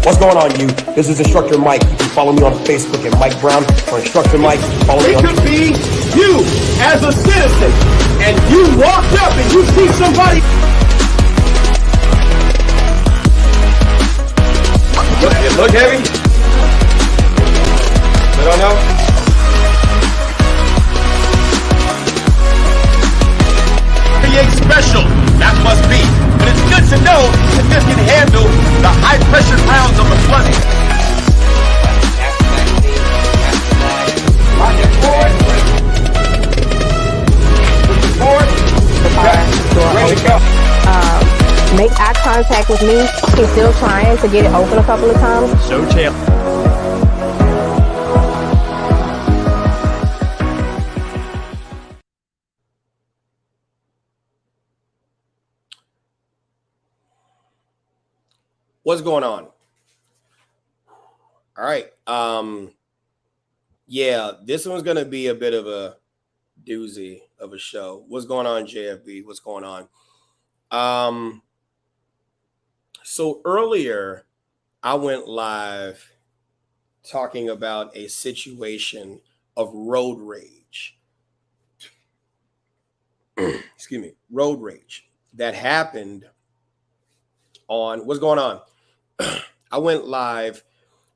What's going on, you? This is Instructor Mike. You can follow me on Facebook at Mike Brown or Instructor Mike. Follow me on. It could be you as a citizen, and you walked up and you see somebody. It look heavy? I don't know. Special, that must be. But it's good to know that this can handle the high pressure rounds of the flooding. Ready to go. Make eye contact with me. He's still trying to get it open a couple of times. So chill. What's going on? All right. Yeah, this one's going to be a bit of a doozy of a show. What's going on, JFB? What's going on? So earlier, I went live talking about a situation of road rage. Excuse me, road rage that happened on, what's going on? I went live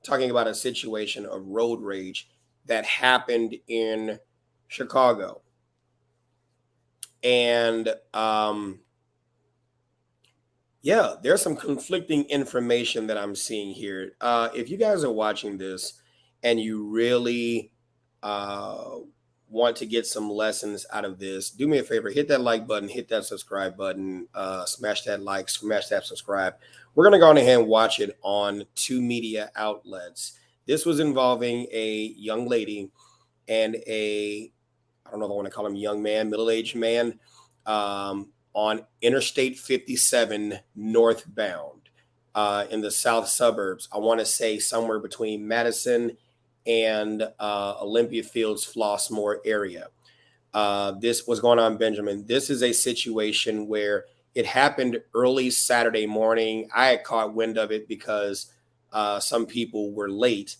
talking about a situation of road rage that happened in Chicago. And yeah, there's some conflicting information that I'm seeing here. If you guys are watching this and you really want to get some lessons out of this, do me a favor, hit that like button, hit that subscribe button, smash that like, smash that subscribe. We're going to go on ahead and watch it on 2 media outlets. This was involving a young lady and I don't know if I want to call him young man, middle-aged man, on Interstate 57 northbound in the south suburbs. I want to say somewhere between Madison and Olympia Fields, Flossmoor area. This was going on, Benjamin. This is a situation where it happened early Saturday morning. I had caught wind of it because some people were late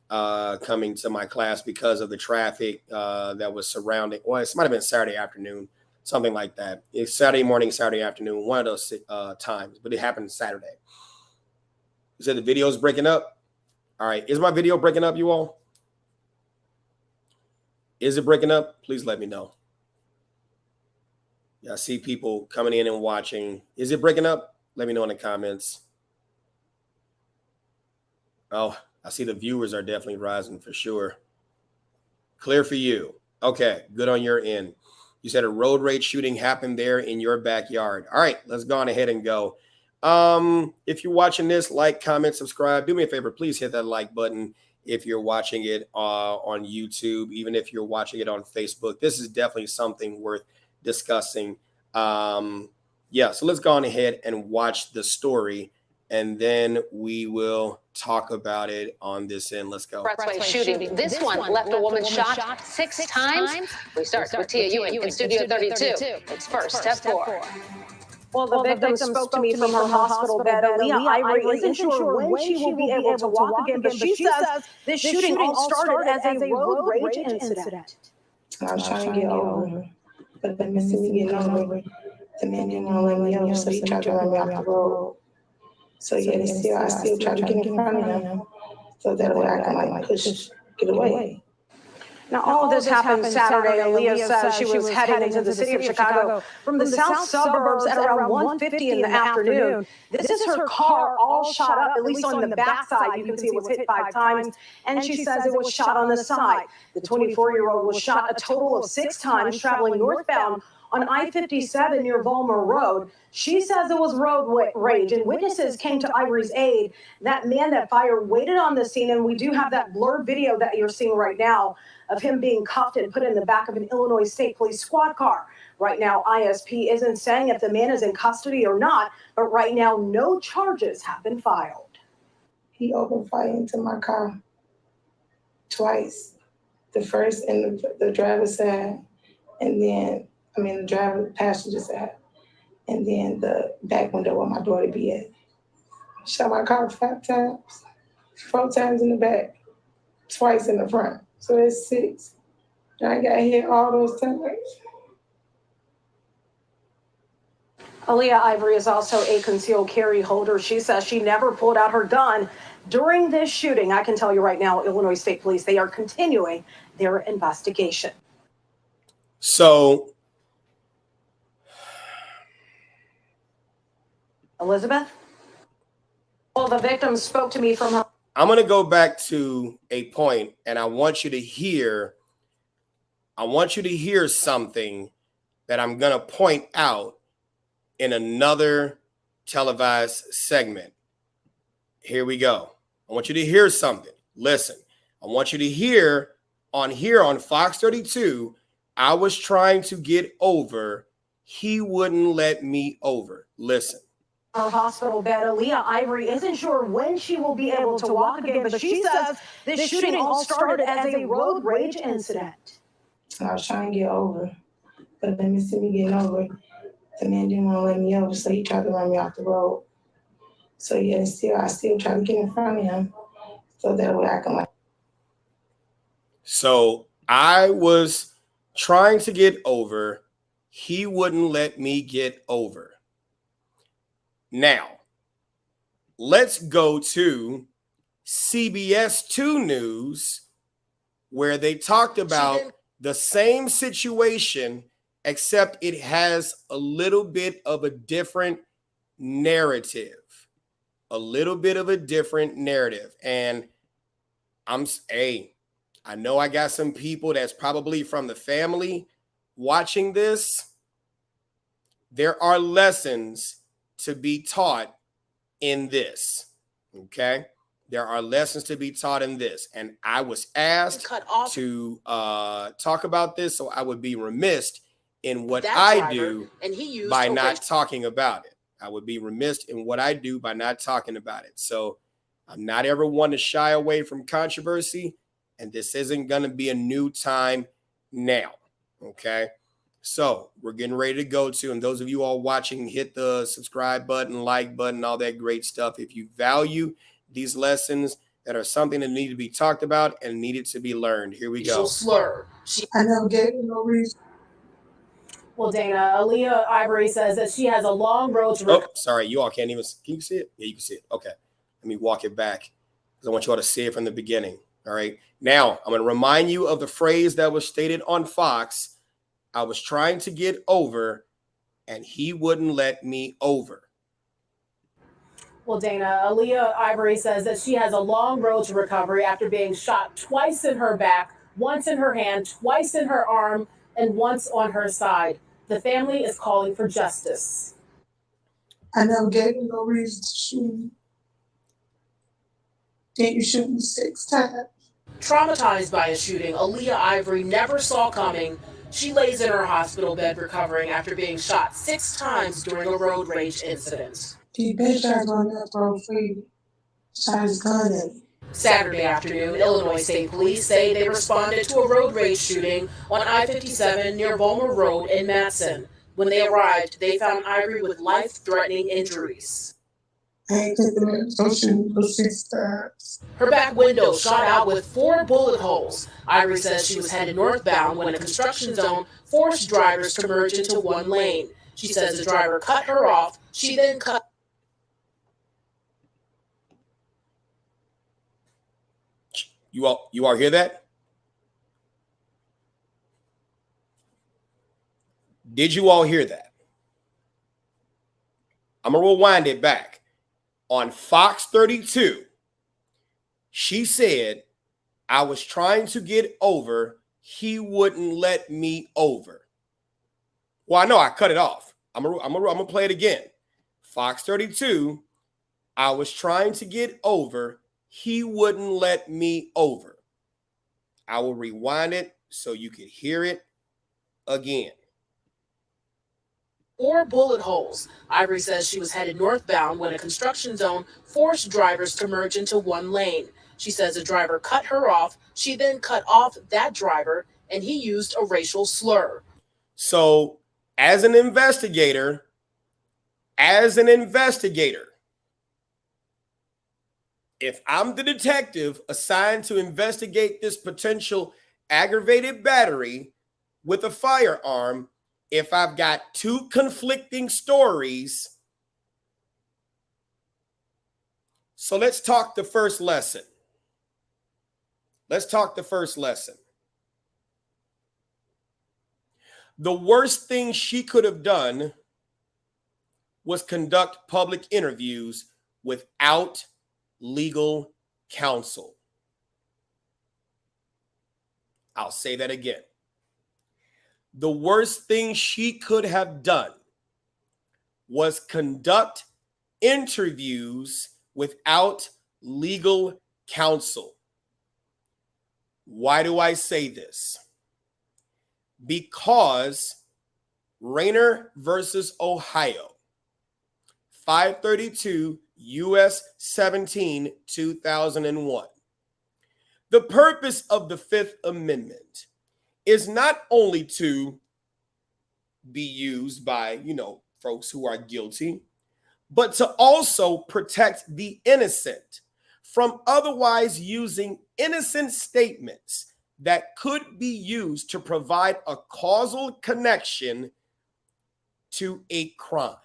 coming to my class because of the traffic that was surrounding. Well, it might have been Saturday afternoon, something like that. It's Saturday morning, Saturday afternoon, one of those times, but it happened Saturday. You said the video is breaking up? All right. Is my video breaking up, you all? Is it breaking up? Please let me know. Yeah, I see people coming in and watching. Is it breaking up? Let me know in the comments. Oh, I see the viewers are definitely rising for sure. Clear for you. Okay, good on your end. You said a road rage shooting happened there in your backyard. All right, let's go on ahead and go. If you're watching this, like, comment, subscribe. Do me a favor, please hit that like button if you're watching it on YouTube, even if you're watching it on Facebook. This is definitely something worth discussing. Yeah, so let's go on ahead and watch the story, and then we will talk about it on this end. Let's go. Expressway shooting. This one left a woman shot 6 times. We start with Tia Ewing in Studio 32. It's first, step 4. Well, the victim spoke to me from her hospital bed. Leah Ivory isn't sure when she will be able to walk again, but she says this shooting all started as a road rage incident. I was trying to get over, but then instead of getting over, the man didn't want to let me over, so he tried to run me off the road. So yeah, I still tried to get in front of him, so that way I can get away. Now, all of this happened Saturday, and Leah says she was heading into the city of Chicago from the south suburbs at around 1:50 in the afternoon. This is her car all shot up, at least on the backside. You can see it was hit 5 times, and she says it was shot on the side. The 24-year-old was shot a total of 6 times traveling northbound on I-57 near Volmer Road. She says it was road rage, and witnesses came to Ivory's aid. That man that fired waited on the scene, and we do have that blurred video that you're seeing right now of him being cuffed and put in the back of an Illinois State Police squad car. Right now, ISP isn't saying if the man is in custody or not, but right now, no charges have been filed. He opened fire into my car twice. The first in the driver's side, and then, the passenger side, and then the back window where my daughter be at. Shot my car 5 times, 4 times in the back, twice in the front. So that's 6. And I got hit all those times. Aaliyah Ivory is also a concealed carry holder. She says she never pulled out her gun during this shooting. I can tell you right now, Illinois State Police, they are continuing their investigation. So, Elizabeth? Well, the victim spoke to me from her. I'm going to go back to a point, and I want you to hear something that I'm going to point out in another televised segment. Here we go. I want you to hear something. Listen, I want you to hear on Fox 32, I was trying to get over. He wouldn't let me over. Listen. Her hospital bed, Aaliyah Ivory isn't sure when she will be able to walk again, but she says this shooting all started as a road rage incident. So I was trying to get over, but let me see me getting over. The man didn't want to let me over, so he tried to run me off the road. So yeah, I still try to get in front of him, so that way I can like. So I was trying to get over. He wouldn't let me get over. Now, let's go to CBS 2 News, where they talked about the same situation, except it has a little bit of a different narrative. And I know I got some people that's probably from the family watching this. There are lessons to be taught in this. Okay. There are lessons to be taught in this. And I was asked to talk about this, so I would be remiss in what I do by not talking about it. I would be remiss in what I do by not talking about it. So I'm not ever one to shy away from controversy, and this isn't going to be a new time now. Okay. So we're getting ready to go to, and those of you all watching, hit the subscribe button, like button, all that great stuff. If you value these lessons that are something that need to be talked about and needed to be learned, here we go. Slur. I never gave him no reason. Well, Dana, Aaliyah Ivory says that she has a long road to. Oh, sorry, you all can't even. Can you see it? Yeah, you can see it. Okay, let me walk it back because I want you all to see it from the beginning. All right. Now I'm going to remind you of the phrase that was stated on Fox. I was trying to get over, and he wouldn't let me over. Well, Dana, Aaliyah Ivory says that she has a long road to recovery after being shot twice in her back, once in her hand, twice in her arm, and once on her side. The family is calling for justice. I never gave him no reason to shoot me. Then you shoot me 6 times. Traumatized by a shooting Aaliyah Ivory never saw coming, she lays in her hospital bed recovering after being shot 6 times during a road rage incident. The bitch tried on that road free. Shot his gun at me. Saturday afternoon, Illinois State Police say they responded to a road rage shooting on I-57 near Bulmer Road in Matson. When they arrived, they found Ivory with life-threatening injuries. I ain't taking that. Don't shoot me for 6 times. Her back window shot out with 4 bullet holes. Ivory says she was headed northbound when a construction zone forced drivers to merge into one lane. She says the driver cut her off. She then cut. You all hear that? Did you all hear that? I'm going to rewind it back. On Fox 32, she said, I was trying to get over. He wouldn't let me over. Well, I know I cut it off. I'm gonna play it again. Fox 32, I was trying to get over. He wouldn't let me over. I will rewind it so you can hear it again. 4 bullet holes. Ivory says she was headed northbound when a construction zone forced drivers to merge into one lane. She says the driver cut her off. She then cut off that driver, and he used a racial slur. So, as an investigator, if I'm the detective assigned to investigate this potential aggravated battery with a firearm, if I've got two conflicting stories, so let's talk the first lesson. Let's talk the first lesson. The worst thing she could have done was conduct public interviews without legal counsel. I'll say that again. The worst thing she could have done was conduct interviews without legal counsel. Why do I say this? Because Rayner versus Ohio, 532 U.S. 17, 2001. The purpose of the Fifth Amendment is not only to be used by, folks who are guilty, but to also protect the innocent from otherwise using innocent statements that could be used to provide a causal connection to a crime.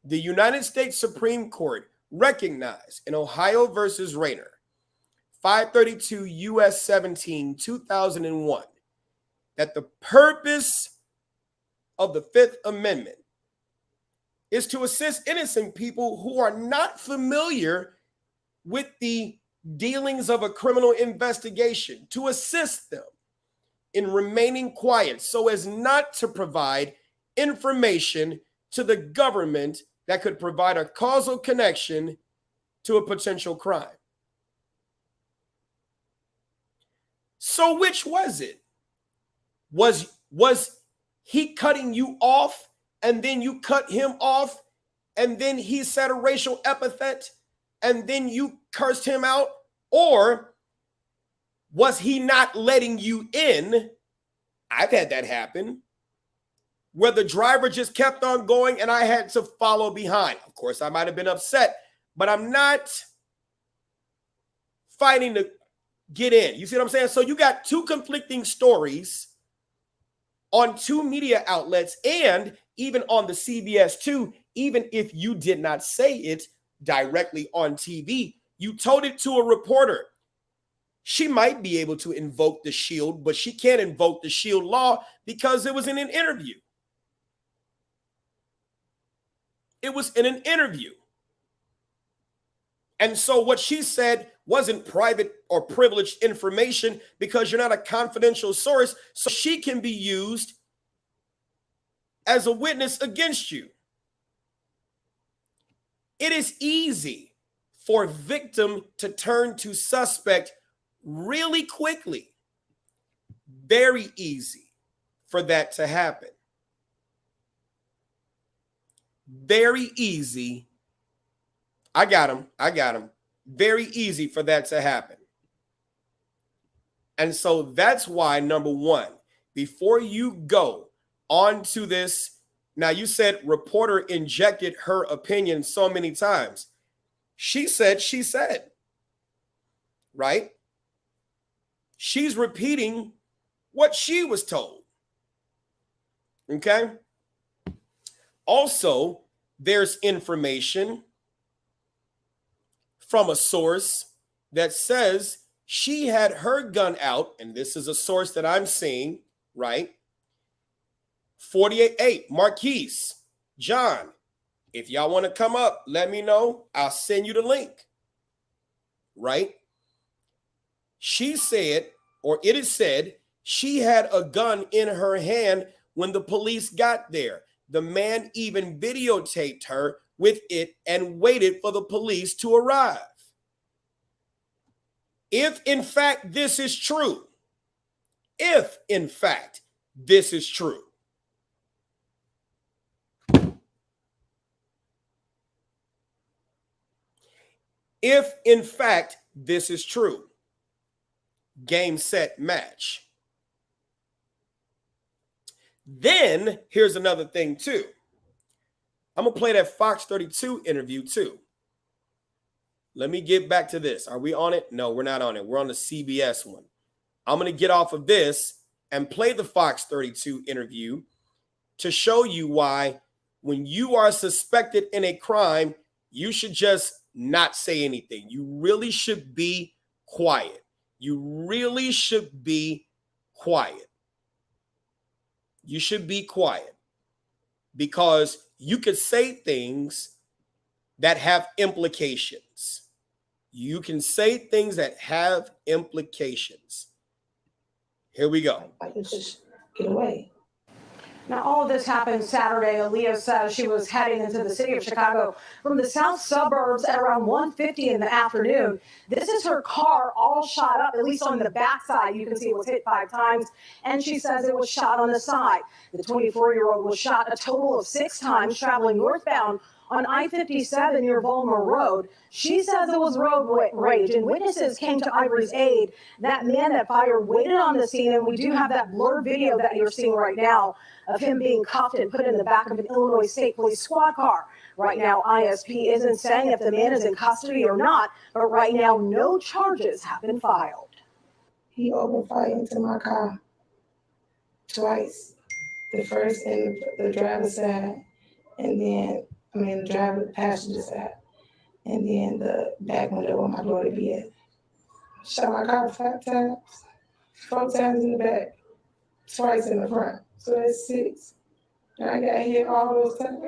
The United States Supreme Court recognized in Ohio versus Rayner, 532 U.S. 17, 2001, that the purpose of the Fifth Amendment is to assist innocent people who are not familiar with the dealings of a criminal investigation, to assist them in remaining quiet so as not to provide information to the government that could provide a causal connection to a potential crime. So which was it? Was he cutting you off and then you cut him off and then he said a racial epithet and then you cursed him out? Or was he not letting you in? I've had that happen, where the driver just kept on going and I had to follow behind. Of course, I might have been upset, but I'm not fighting to get in. You see what I'm saying? So you got two conflicting stories on two media outlets and even on the CBS 2, even if you did not say it directly on TV, you told it to a reporter. She might be able to invoke the shield, but she can't invoke the shield law because it was in an interview. It was in an interview. And so what she said wasn't private or privileged information because you're not a confidential source, so she can be used as a witness against you. It is easy for victim to turn to suspect really quickly. Very easy for that to happen. Very easy. I got him. Very easy for that to happen. And so that's why, number one, before you go on to this, now you said reporter injected her opinion so many times. She said, right? She's repeating what she was told. Okay? Also, there's information from a source that says she had her gun out, and this is a source that I'm seeing, right? 48-8, Marquise, John, if y'all want to come up, let me know. I'll send you the link, right? She said, or it is said, she had a gun in her hand when the police got there. The man even videotaped her with it and waited for the police to arrive. If in fact this is true, if in fact this is true, if in fact this is true, game, set, match. Then here's another thing too. I'm going to play that Fox 32 interview too. Let me get back to this. Are we on it? No, we're not on it. We're on the CBS one. I'm going to get off of this and play the Fox 32 interview to show you why when you are suspected in a crime, you should just not say anything. You really should be quiet. You really should be quiet. You should be quiet because you could say things that have implications. You can say things that have implications. Here we go. I could just get away. Now, all of this happened Saturday. Aaliyah says she was heading into the city of Chicago from the south suburbs at around 1:50 in the afternoon. This is her car all shot up, at least on the backside. You can see it was hit 5 times, and she says it was shot on the side. The 24-year-old was shot a total of 6 times traveling northbound on I-57 near Volmer Road. She says it was road rage, and witnesses came to Ivory's aid. That man that fired waited on the scene, and we do have that blurred video that you're seeing right now of him being cuffed and put in the back of an Illinois State Police squad car. Right now, ISP isn't saying if the man is in custody or not, but right now, no charges have been filed. He opened fire into my car twice. The first in the driver's side, and then, the passenger side, and then the back window where my daughter be at. Shot my car 5 times, 4 times in the back, twice in the front. So that's 6. And I got hit all those times.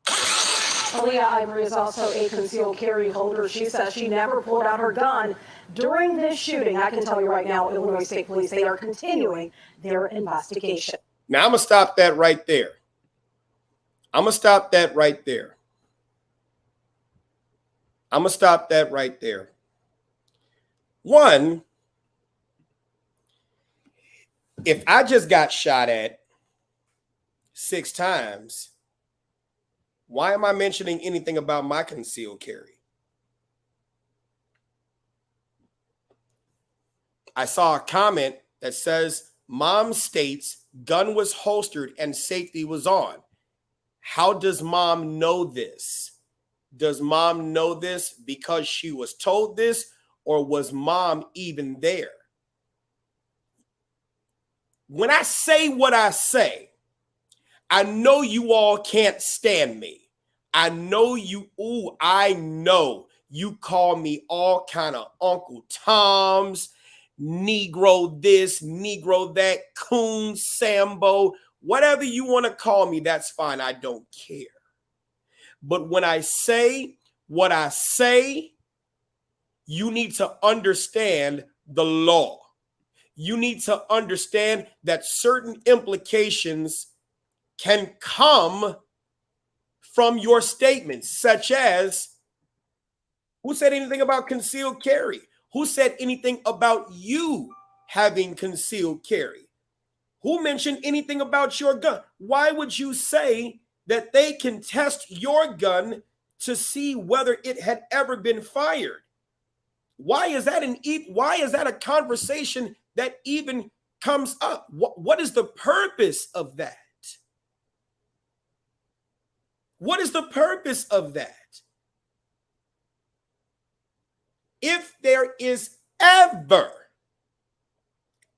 Aaliyah Ivory is also a concealed carry holder. She says she never pulled out her gun during this shooting. I can tell you right now, Illinois State Police, they are continuing their investigation. Now, I'm going to stop that right there. I'm going to stop that right there. I'm going to stop that right there. One, if I just got shot at 6 times, why am I mentioning anything about my concealed carry? I saw a comment that says, Mom states gun was holstered and safety was on. How does Mom know this? Does Mom know this because she was told this, or was Mom even there? When I say what I say, I know you all can't stand me. I know you, I know you call me all kind of Uncle Toms, Negro this, Negro that, Coon, Sambo, whatever you want to call me, that's fine. I don't care. But when I say what I say, you need to understand the law. You need to understand that certain implications can come from your statements, such as, who said anything about concealed carry? Who said anything about you having concealed carry? Who mentioned anything about your gun? Why would you say that they can test your gun to see whether it had ever been fired? Why is that a conversation that even comes up? What is the purpose of that? What is the purpose of that? If there is ever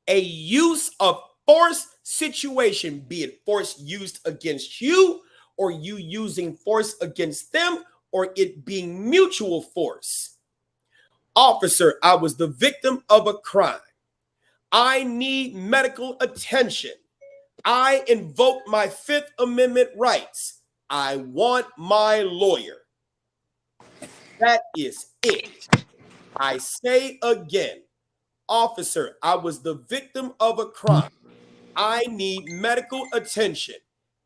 a use of force situation, be it force used against you or you using force against them or it being mutual force, officer, I was the victim of a crime. I need medical attention. I invoke my Fifth Amendment rights. I want my lawyer. That is it. I say again, officer, I was the victim of a crime. I need medical attention.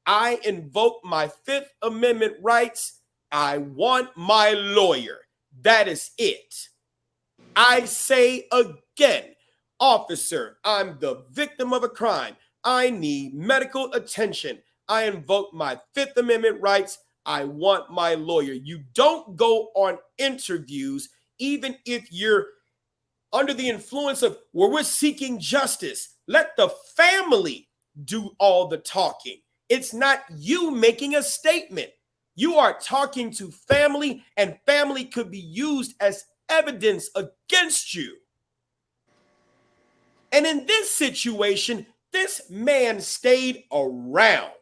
I invoke my Fifth Amendment rights. I want my lawyer. That is it. I say again, officer, I'm the victim of a crime. I need medical attention. I invoke my Fifth Amendment rights. I want my lawyer. You don't go on interviews, even if you're under the influence of where we're seeking justice. Let the family do all the talking. It's not you making a statement. You are talking to family, and family could be used as evidence against you. And in this situation, this man stayed around.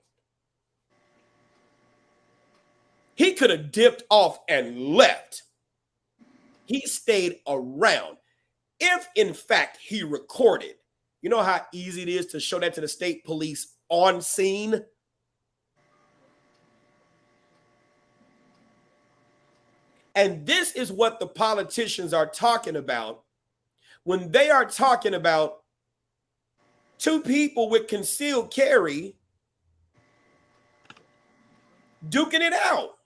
He could have dipped off and left. He stayed around. If, in fact, he recorded, you know how easy it is to show that to the state police on scene? And this is what the politicians are talking about when they are talking about two people with concealed carry duking it out.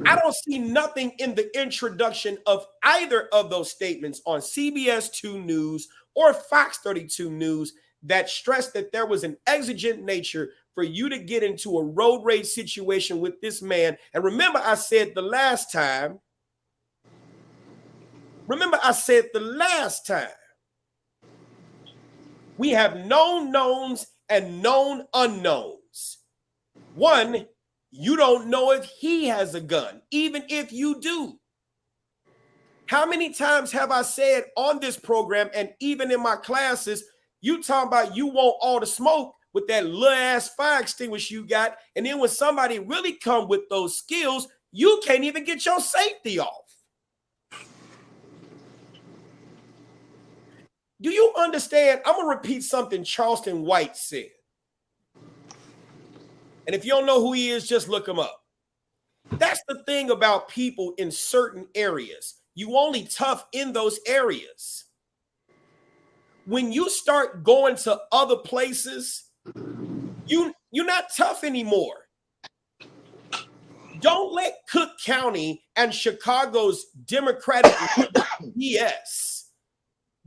I don't see nothing in the introduction of either of those statements on CBS 2 News or Fox 32 News that stressed that there was an exigent nature for you to get into a road rage situation with this man. And remember, I said the last time, we have known knowns and known unknowns. One, you don't know if he has a gun, even if you do. How many times have I said on this program and even in my classes, you talking about you want all the smoke with that little ass fire extinguisher you got, and then when somebody really come with those skills, you can't even get your safety off. Do you understand? I'm going to repeat something Charleston White said. And if you don't know who he is, just look him up. That's the thing about people in certain areas. You only tough in those areas. When you start going to other places, you're not tough anymore. Don't let Cook County and Chicago's Democratic BS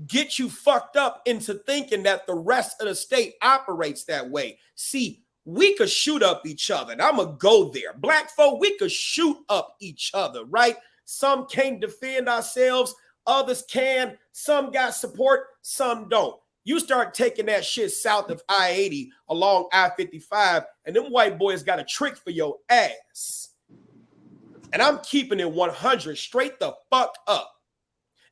get you fucked up into thinking that the rest of the state operates that way. See, we could shoot up each other, and I'm going to go there. Black folk, we could shoot up each other, right? Some can't defend ourselves. Others can. Some got support. Some don't. You start taking that shit south of I-80 along I-55, and them white boys got a trick for your ass. And I'm keeping it 100 straight the fuck up.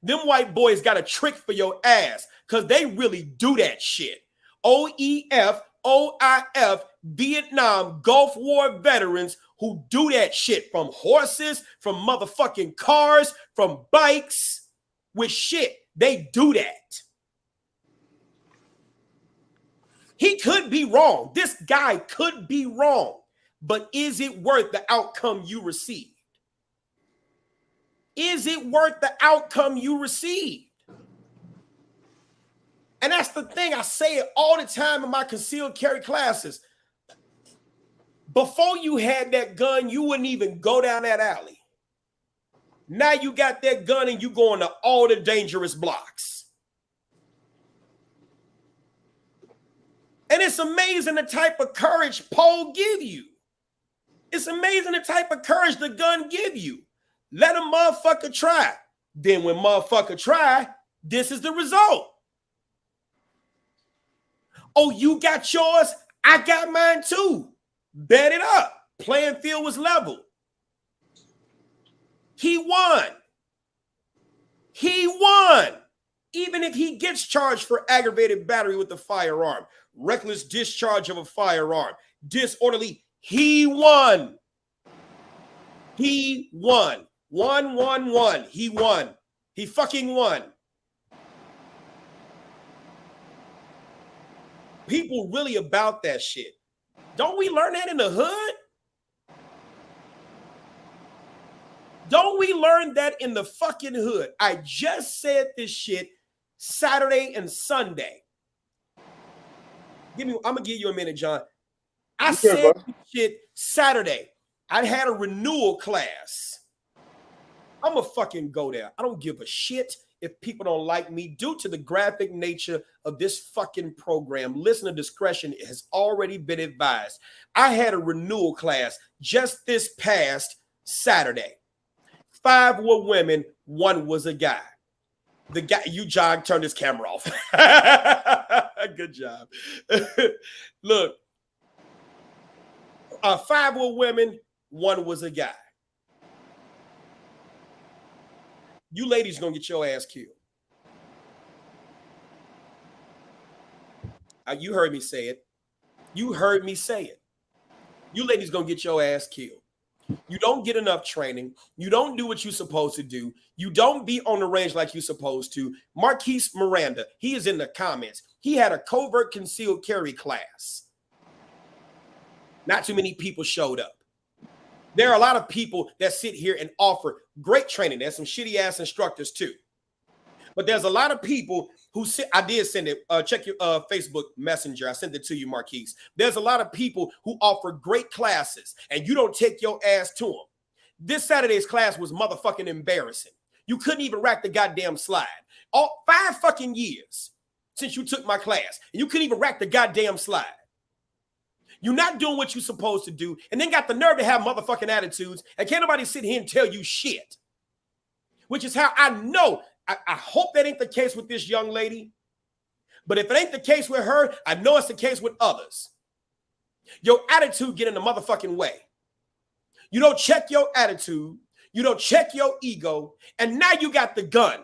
Them white boys got a trick for your ass because they really do that shit. OEF, OIF, Vietnam, Gulf War veterans who do that shit from horses, from motherfucking cars, from bikes with shit. They do that. He could be wrong. This guy could be wrong. But is it worth the outcome you received? Is it worth the outcome you received? And that's the thing. I say it all the time in my concealed carry classes. Before you had that gun, you wouldn't even go down that alley. Now you got that gun and you going to all the dangerous blocks. And it's amazing the type of courage Paul give you. It's amazing the type of courage the gun give you. Let a motherfucker try. Then when motherfucker try, this is the result. Oh, you got yours? I got mine too. Bet it up. Playing field was level. He won. He won. Even if he gets charged for aggravated battery with a firearm, reckless discharge of a firearm, disorderly, he won. He won. 1-1-1. He won. He fucking won. People really about that shit. Don't we learn that in the hood? Don't we learn that in the fucking hood? I just said this shit Saturday and Sunday. I'm gonna give you a minute, John. I said this shit Saturday. I had a renewal class. I'm gonna fucking go there. I don't give a shit if people don't like me due to the graphic nature of this fucking program. Listener discretion has already been advised. I had a renewal class just this past Saturday. 5 were women, 1 was a guy. The guy, John, turned his camera off. Good job. Look, 5 were women, 1 was a guy. You ladies gonna get your ass killed. You heard me say it. You heard me say it. You ladies gonna get your ass killed. You don't get enough training. You don't do what you're supposed to do. You don't be on the range like you're supposed to. Marquise Miranda, he is in the comments. He had a covert concealed carry class. Not too many people showed up. There are a lot of people that sit here and offer great training. There's some shitty ass instructors too. But there's a lot of people who sit. I did send it. Check your Facebook Messenger. I sent it to you, Marquise. There's a lot of people who offer great classes, and you don't take your ass to them. This Saturday's class was motherfucking embarrassing. You couldn't even rack the goddamn slide. All 5 fucking years since you took my class, and you couldn't even rack the goddamn slide. You're not doing what you're supposed to do, and then got the nerve to have motherfucking attitudes, and can't nobody sit here and tell you shit. Which is how I know. I hope that ain't the case with this young lady. But if it ain't the case with her, I know it's the case with others. Your attitude get in the motherfucking way. You don't check your attitude. You don't check your ego. And now you got the gun.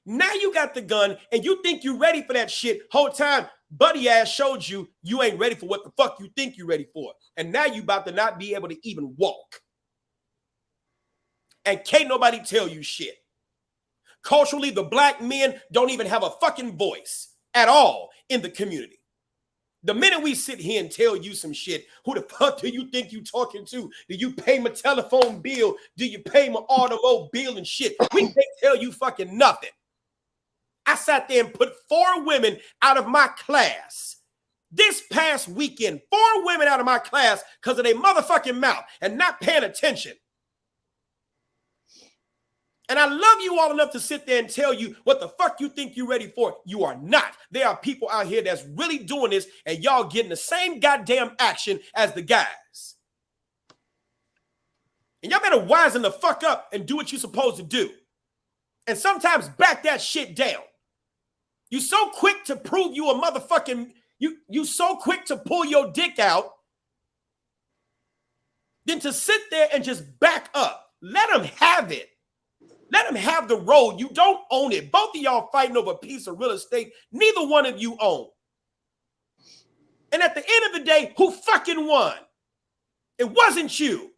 Now you got the gun, and you think you're ready for that shit. Whole time, buddy ass showed you ain't ready for what the fuck you think you're ready for. And now you about to not be able to even walk. And can't nobody tell you shit. Culturally, the black men don't even have a fucking voice at all in the community. The minute we sit here and tell you some shit, who the fuck do you think you talking to? Do you pay my telephone bill? Do you pay my automobile bill and shit? We can't tell you fucking nothing. I sat there and put 4 women out of my class this past weekend. 4 women out of my class because of their motherfucking mouth and not paying attention. And I love you all enough to sit there and tell you what the fuck you think you're ready for. You are not. There are people out here that's really doing this, and y'all getting the same goddamn action as the guys. And y'all better wisen the fuck up and do what you're supposed to do. And sometimes back that shit down. You so quick to prove you a motherfucking, you so quick to pull your dick out than to sit there and just back up. Let them have it. Let them have the road. You don't own it. Both of y'all fighting over a piece of real estate. Neither one of you own. And at the end of the day, who fucking won? It wasn't you.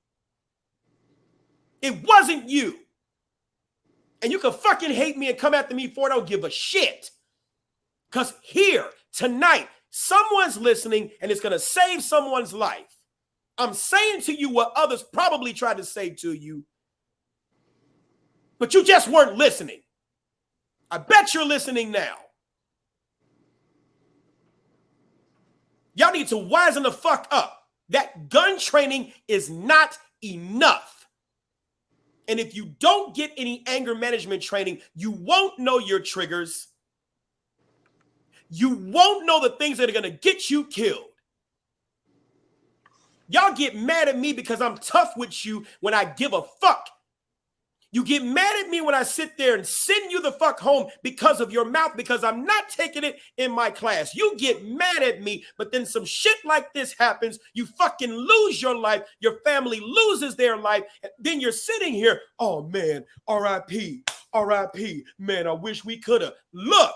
It wasn't you. And you can fucking hate me and come after me for it. I don't give a shit. Because here, tonight, someone's listening and it's going to save someone's life. I'm saying to you what others probably tried to say to you, but you just weren't listening. I bet you're listening now. Y'all need to wisen the fuck up. That gun training is not enough. And if you don't get any anger management training, you won't know your triggers. You won't know the things that are going to get you killed. Y'all get mad at me because I'm tough with you when I give a fuck. You get mad at me when I sit there and send you the fuck home because of your mouth, because I'm not taking it in my class. You get mad at me, but then some shit like this happens. You fucking lose your life. Your family loses their life. And then you're sitting here, oh man, R.I.P., R.I.P., man, I wish we could have. Look,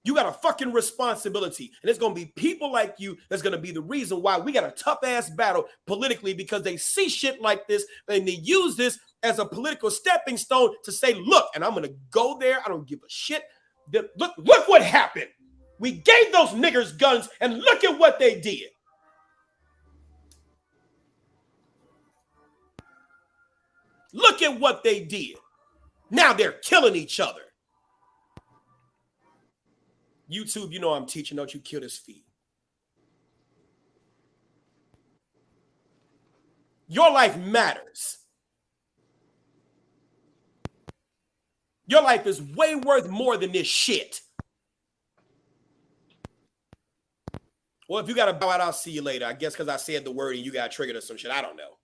you got a fucking responsibility. And it's going to be people like you that's going to be the reason why we got a tough ass battle politically, because they see shit like this and they use this as a political stepping stone to say, look, and I'm going to go there. I don't give a shit. Look what happened. We gave those niggers guns and look at what they did. Look at what they did. Now they're killing each other. YouTube, you know I'm teaching. Don't you kill this feed. Your life matters. Your life is way worth more than this shit. Well, if you got to bow out, I'll see you later. I guess because I said the word and you got triggered or some shit. I don't know.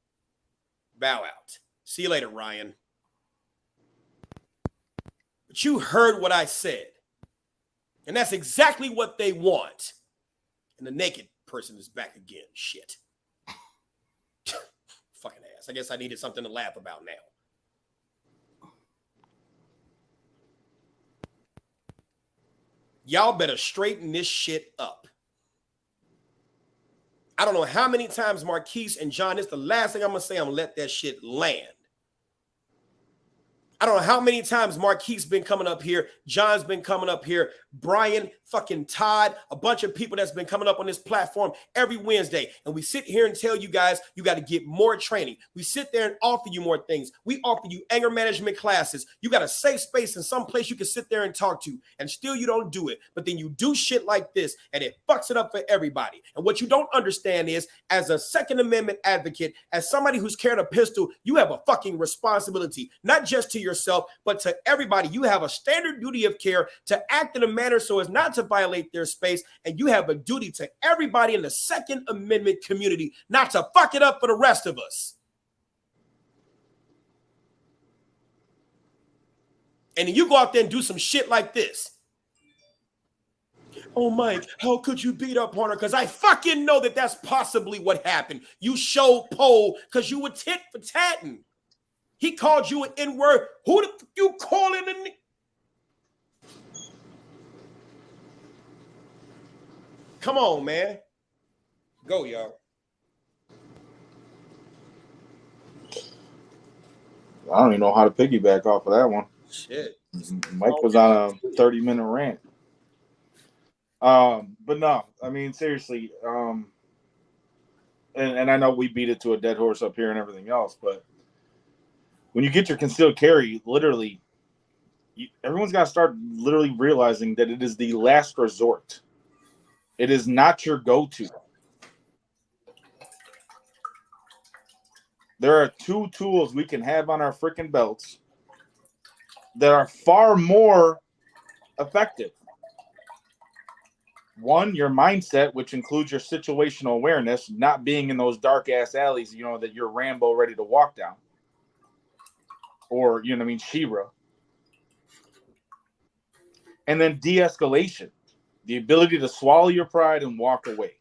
Bow out. See you later, Ryan. But you heard what I said. And that's exactly what they want. And the naked person is back again. Shit. I guess I needed something to laugh about now. Y'all better straighten this shit up. I don't know how many times Marquise and John, it's the last thing I'm going to say. I'm going to let that shit land. I don't know how many times Marquise been coming up here. John's been coming up here. Brian, fucking Todd, a bunch of people that's been coming up on this platform every Wednesday. And we sit here and tell you guys, you got to get more training. We sit there and offer you more things. We offer you anger management classes. You got a safe space in some place you can sit there and talk to. And still you don't do it. But then you do shit like this and it fucks it up for everybody. And what you don't understand is, as a Second Amendment advocate, as somebody who's carrying a pistol, you have a fucking responsibility, not just to yourself, but to everybody. You have a standard duty of care to act in a manner so as not to violate their space, and you have a duty to everybody in the Second Amendment community not to fuck it up for the rest of us. And then you go out there and do some shit like this. Oh, Mike, how could you beat up on her? Because I fucking know that that's possibly what happened. You showed pole because you were tit for tatting. He called you an N-word. Who the fuck you calling a nigga? Come on, man. Go, y'all. I don't even know how to piggyback off of that one. Shit. Mike was on a 30-minute rant. But no, I mean, seriously, and I know we beat it to a dead horse up here and everything else, but when you get your concealed carry, literally, everyone's got to start literally realizing that it is the last resort. It is not your go-to. There are two tools we can have on our freaking belts that are far more effective. One, your mindset, which includes your situational awareness, not being in those dark-ass alleys, you know, that you're Rambo ready to walk down. Or, you know what I mean, She-Ra. And then de-escalation. The ability to swallow your pride and walk away.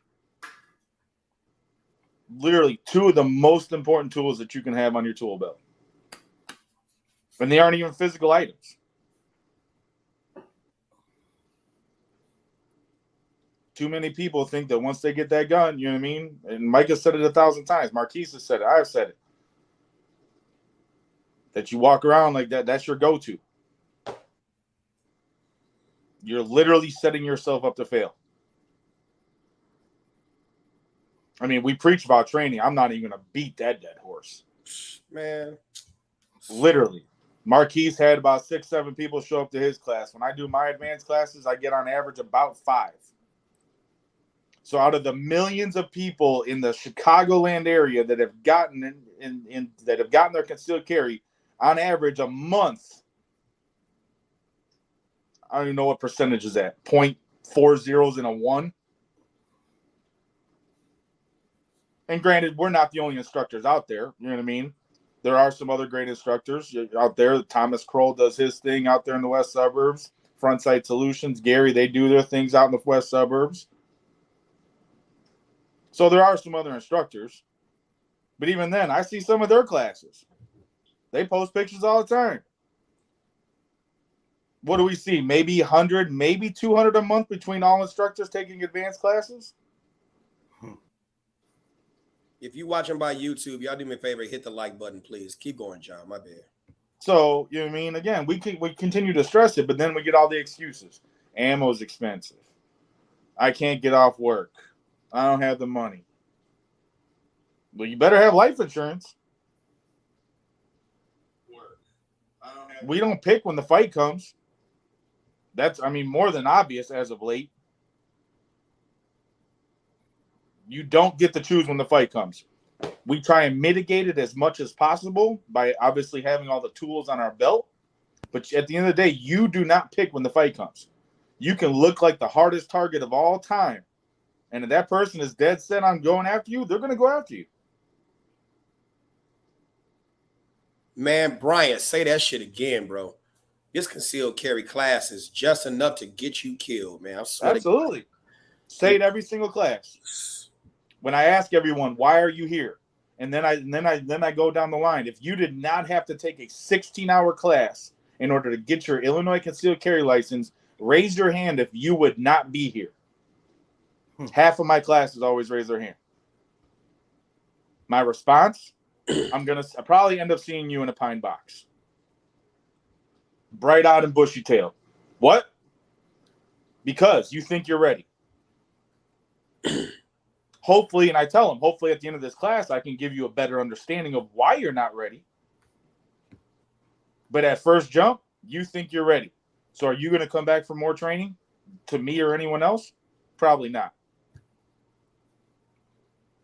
Literally two of the most important tools that you can have on your tool belt. And they aren't even physical items. Too many people think that once they get that gun, you know what I mean? And Mike has said it 1,000 times. Marquise has said it. I've said it. That you walk around like that, that's your go-to. You're literally setting yourself up to fail. I mean, we preach about training. I'm not even going to beat that dead horse. Man. Literally. Marquise had about 6-7 people show up to his class. When I do my advanced classes, I get on average about 5. So out of the millions of people in the Chicagoland area that have gotten that have gotten their concealed carry, on average a month, I don't even know what percentage is that. 0.4 zeros in a 1. And granted, we're not the only instructors out there. You know what I mean? There are some other great instructors out there. Thomas Kroll does his thing out there in the west suburbs. Frontsight Solutions, Gary, they do their things out in the west suburbs. So there are some other instructors. But even then, I see some of their classes. They post pictures all the time. What do we see? Maybe 100, maybe 200 a month between all instructors taking advanced classes? If you're watching by YouTube, y'all do me a favor, hit the like button, please. Keep going, John. My bad. So, you know what I mean? Again, we continue to stress it, but then we get all the excuses. Ammo's expensive. I can't get off work. I don't have the money. Well, you better have life insurance. We don't pick when the fight comes. That's, I mean, more than obvious as of late. You don't get to choose when the fight comes. We try and mitigate it as much as possible by obviously having all the tools on our belt. But at the end of the day, you do not pick when the fight comes. You can look like the hardest target of all time. And if that person is dead set on going after you, they're going to go after you. Man, Brian, say that shit again, bro. This concealed carry class is just enough to get you killed, man. I swear. Absolutely. Say it every single class. When I ask everyone, why are you here? And then I go down the line. If you did not have to take a 16-hour class in order to get your Illinois concealed carry license, raise your hand if you would not be here. Half of my classes always raise their hand. My response, I'll probably end up seeing you in a pine box. Bright-eyed and bushy-tailed. What? Because you think you're ready. Hopefully, and I tell them, hopefully at the end of this class, I can give you a better understanding of why you're not ready. But at first jump, you think you're ready. So are you going to come back for more training to me or anyone else? Probably not.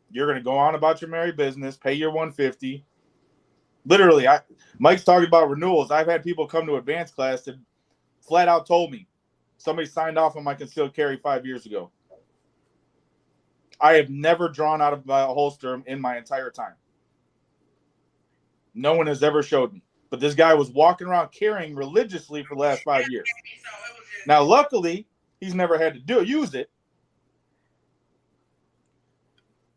You're going to go on about your merry business, pay your $150. Literally, Mike's talking about renewals. I've had people come to advanced class that flat out told me somebody signed off on my concealed carry 5 years ago. I have never drawn out of my holster in my entire time. No one has ever showed me. But this guy was walking around carrying religiously for the last 5 years. Now, luckily, he's never had to use it.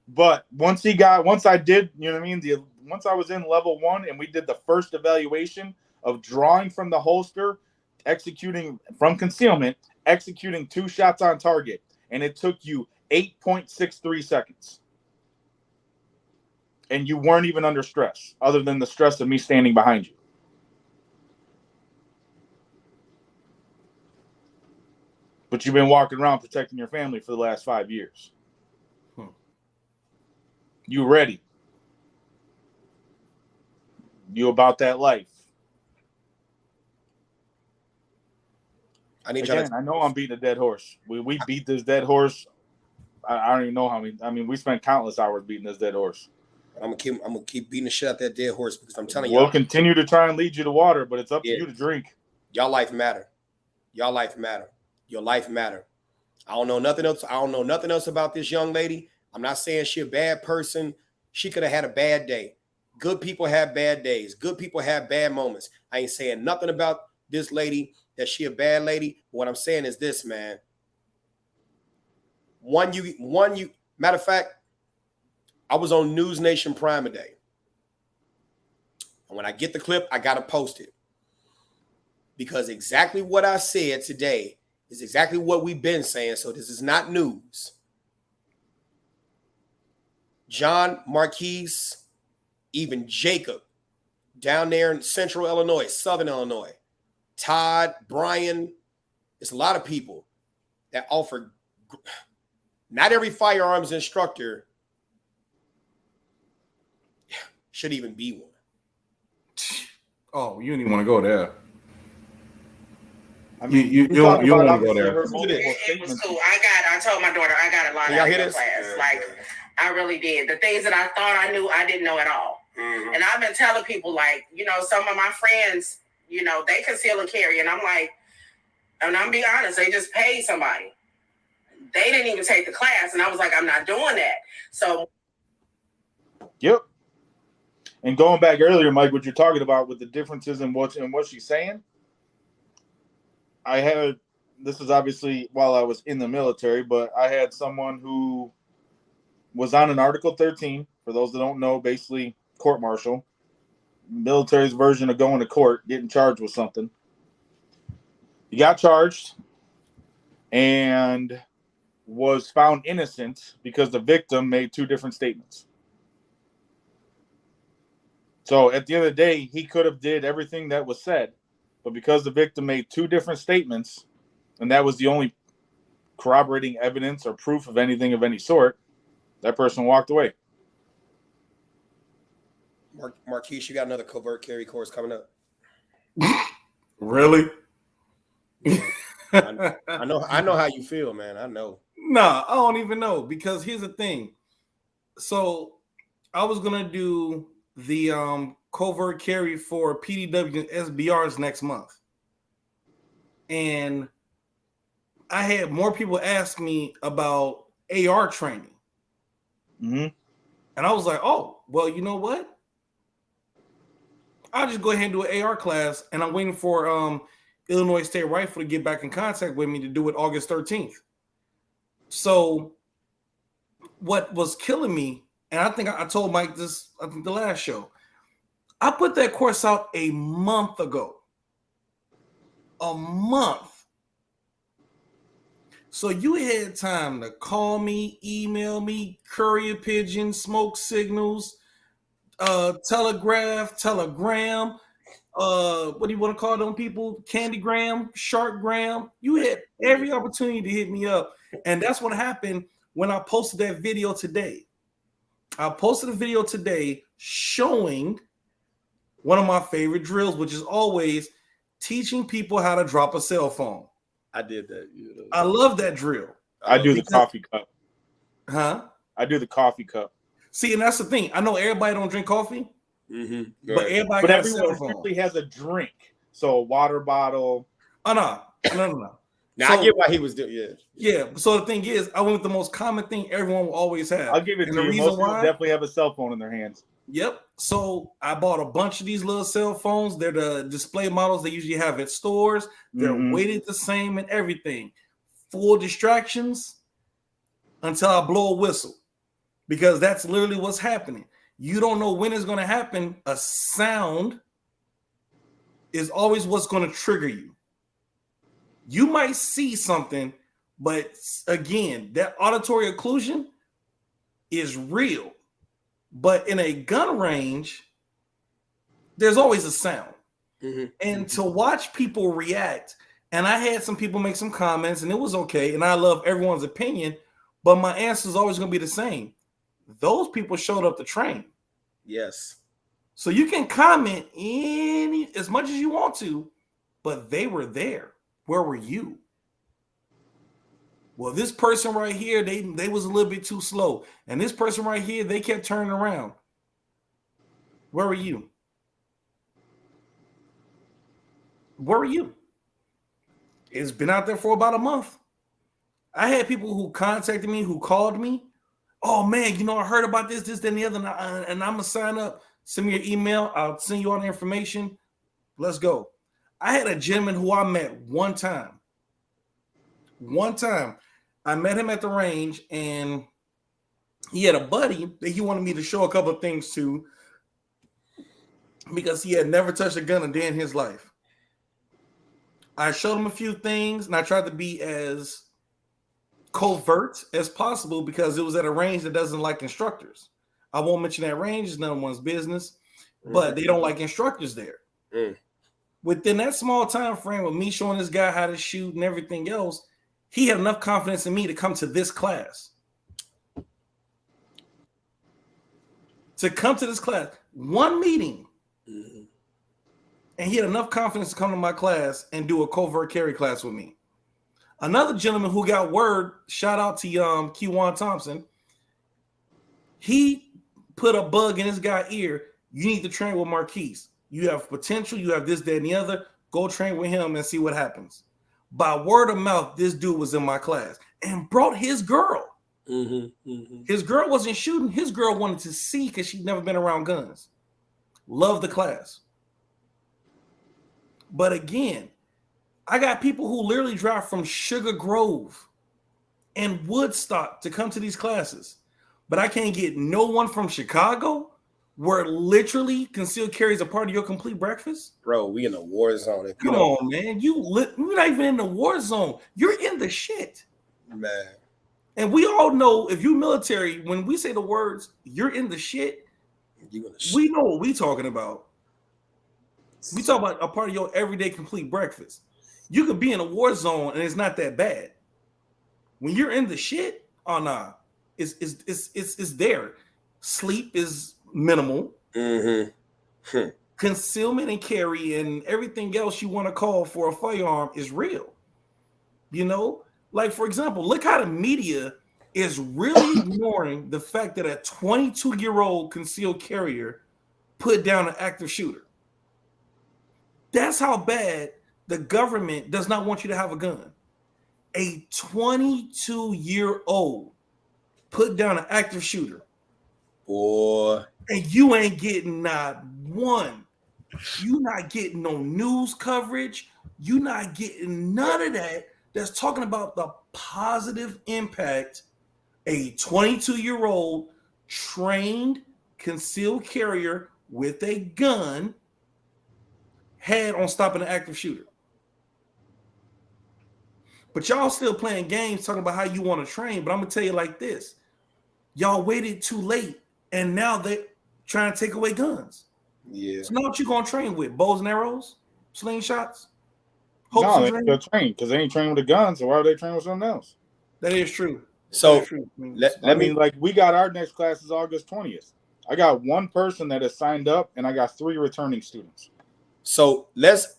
But once I did, you know what I mean? Once I was in level 1 and we did the first evaluation of drawing from the holster, executing from concealment, executing 2 shots on target, and it took you 8.63 seconds. And you weren't even under stress, other than the stress of me standing behind you. But you've been walking around protecting your family for the last 5 years. You ready? You about that life? I need Again, I know I'm beating a dead horse. We beat this dead horse. I don't even know how many. I mean, we spent countless hours beating this dead horse. I'm gonna keep beating the shit out that dead horse because I'm telling you, we'll continue to try and lead you to water, but it's up to you to drink. Y'all life matter. Y'all life matter. Your life matter. I don't know nothing else. I don't know nothing else about this young lady. I'm not saying she a bad person. She could have had a bad day. Good people have bad days. Good people have bad moments. I ain't saying nothing about this lady, that she a bad lady. What I'm saying is this, man. Matter of fact, I was on News Nation Prime today. And when I get the clip, I got to post it. Because exactly what I said today is exactly what we've been saying. So this is not news. John, Marquise, even Jacob, down there in central Illinois, southern Illinois, Todd, Brian, it's a lot of people that offer. Not every firearms instructor should even be one. Oh, you didn't even want to go there. I mean, you don't want to go there. It was cool. I told my daughter I got a lot out of your class. Like, I really did. The things that I thought I knew, I didn't know at all. Mm-hmm. And I've been telling people, like, you know, some of my friends, you know, they conceal and carry. And I'm like, and I'm being honest, they just paid somebody. They didn't even take the class. And I was like, I'm not doing that. So. Yep. And going back earlier, Mike, what you're talking about with the differences in what she's saying. This is obviously while I was in the military, but I had someone who was on an Article 13. For those that don't know, basically court-martial. Military's version of going to court, getting charged with something. He got charged and was found innocent because the victim made 2 different statements. So at the end of the day, he could have did everything that was said, but because the victim made 2 different statements, and that was the only corroborating evidence or proof of anything of any sort, that person walked away. Marquise, you got another covert carry course coming up. Really? I know how you feel, man. I know. Nah, I don't even know, because here's the thing. So I was gonna do the covert carry for PDW and SBRs next month, and I had more people ask me about AR training. Mm-hmm. And I was like, oh, well, you know what? I'll just go ahead and do an AR class, and I'm waiting for Illinois State Rifle to get back in contact with me to do it August 13th. So what was killing me, and I think I told Mike this, I think the last show. I put that course out a month ago. A month. So you had time to call me, email me, courier pigeon, smoke signals, telegram, what do you want to call them people? Candygram, Sharkgram. You had every opportunity to hit me up. And that's what happened when I posted that video today. I posted a video today showing one of my favorite drills, which is always teaching people how to drop a cell phone. I did that. I love that drill. I do the coffee cup. Huh? I do the coffee cup. See, and that's the thing. I know everybody don't drink coffee, but everybody but got everyone usually has a drink. So a water bottle. Oh, no. Now, I get why he was doing it. Yeah. So the thing is, I went with the most common thing everyone will always have. I'll give it to you. Most people definitely have a cell phone in their hands. Yep. So I bought a bunch of these little cell phones. They're the display models they usually have at stores. They're weighted the same and everything. Full distractions until I blow a whistle. Because that's literally what's happening. You don't know when it's going to happen. A sound is always what's going to trigger you. You might see something, but again, that auditory occlusion is real. But in a gun range, there's always a sound. And to watch people react, and I had some people make some comments, and it was okay, and I love everyone's opinion, but my answer is always going to be the same. Those people showed up to train. Yes. So you can comment as much as you want to, but they were there. Where were you? Well, this person right here, they was a little bit too slow. And this person right here, they kept turning around. Where were you? Where were you? It's been out there for about a month. I had people who contacted me, who called me. Oh, man, I heard about this, that, and the other, and I'm going to sign up. Send me your email. I'll send you all the information. Let's go. I had a gentleman who I met one time. I met him at the range, and he had a buddy that he wanted me to show a couple of things to because he had never touched a gun a day in his life. I showed him a few things, and I tried to be as covert as possible because it was at a range that doesn't like instructors. I won't mention that range. It's none of one's business, but they don't like instructors there. Within that small time frame with me showing this guy how to shoot and everything else, he had enough confidence in me to come to this class. One meeting. And he had enough confidence to come to my class and do a covert carry class with me. Another gentleman who got word, shout out to Kewan Thompson, he put a bug in this guy's ear. You need to train with Marquise. You have potential. You have this, that, and the other. Go train with him and see what happens. By word of mouth, this dude was in my class and brought his girl. His girl wasn't shooting. His girl wanted to see because she'd never been around guns. Loved the class. But again, I got people who literally drive from Sugar Grove and Woodstock to come to these classes. But I can't get no one from Chicago where literally concealed carry is a part of your complete breakfast. Bro, we in a war zone. Come on, man. You're not even in the war zone. You're in the shit. Man. And we all know if you military, when we say the words, you're in the shit, we know what we talking about. We talk about a part of your everyday complete breakfast. You could be in a war zone and it's not that bad. When you're in the shit, oh nah, it's there. Sleep is minimal. Concealment and carry and everything else you want to call for a firearm is real. Like for example, look how the media is really ignoring the fact that a 22-year-old concealed carrier put down an active shooter. That's how bad the government does not want you to have a gun. A 22-year-old put down an active shooter. Boy. And you ain't getting not one. You not getting no news coverage. You not getting none of that. That's talking about the positive impact a 22-year-old trained concealed carrier with a gun had on stopping an active shooter. But y'all still playing games talking about how you want to train. But I'm going to tell you like this. Y'all waited too late, and now they're trying to take away guns. Yeah. So now what you going to train with? Bows and arrows? Slingshots? No, they still train because they ain't trained with a gun, so why would they train with something else? That is true. So true. I mean, like we got our next class is August 20th. I got one person that has signed up, and I got 3 returning students. So let's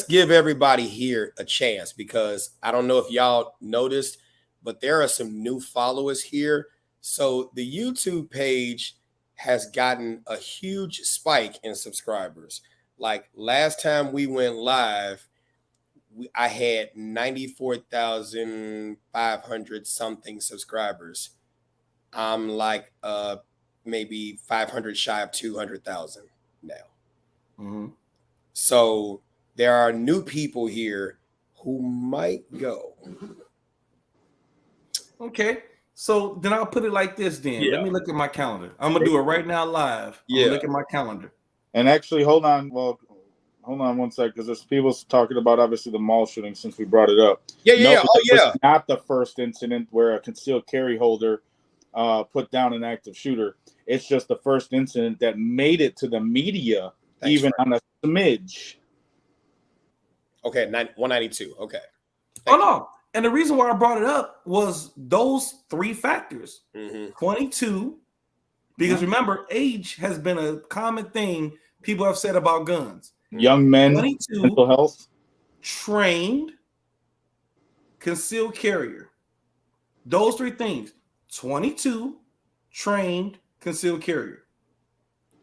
give everybody here a chance, because I don't know if y'all noticed, but there are some new followers here. So the YouTube page has gotten a huge spike in subscribers. Like last time we went live, I had 94,500 something subscribers. I'm like maybe 500 shy of 200,000 now. Mm-hmm. So there are new people here who might go. Okay. So then I'll put it like this then. Yeah. Let me look at my calendar. I'm going to do it right now live. Yeah. Look at my calendar. And actually, hold on. Well, hold on one sec, because there's people talking about obviously the mall shooting since we brought it up. Yeah. Oh, yeah. It's not the first incident where a concealed carry holder put down an active shooter. It's just the first incident that made it to the media, even on a smidge. Okay, 192. Okay. No. And the reason why I brought it up was those 3 factors. Mm-hmm. 22, because remember, age has been a common thing people have said about guns. Young men, 22, mental health. Trained, concealed carrier. Those 3 things. 22, trained, concealed carrier.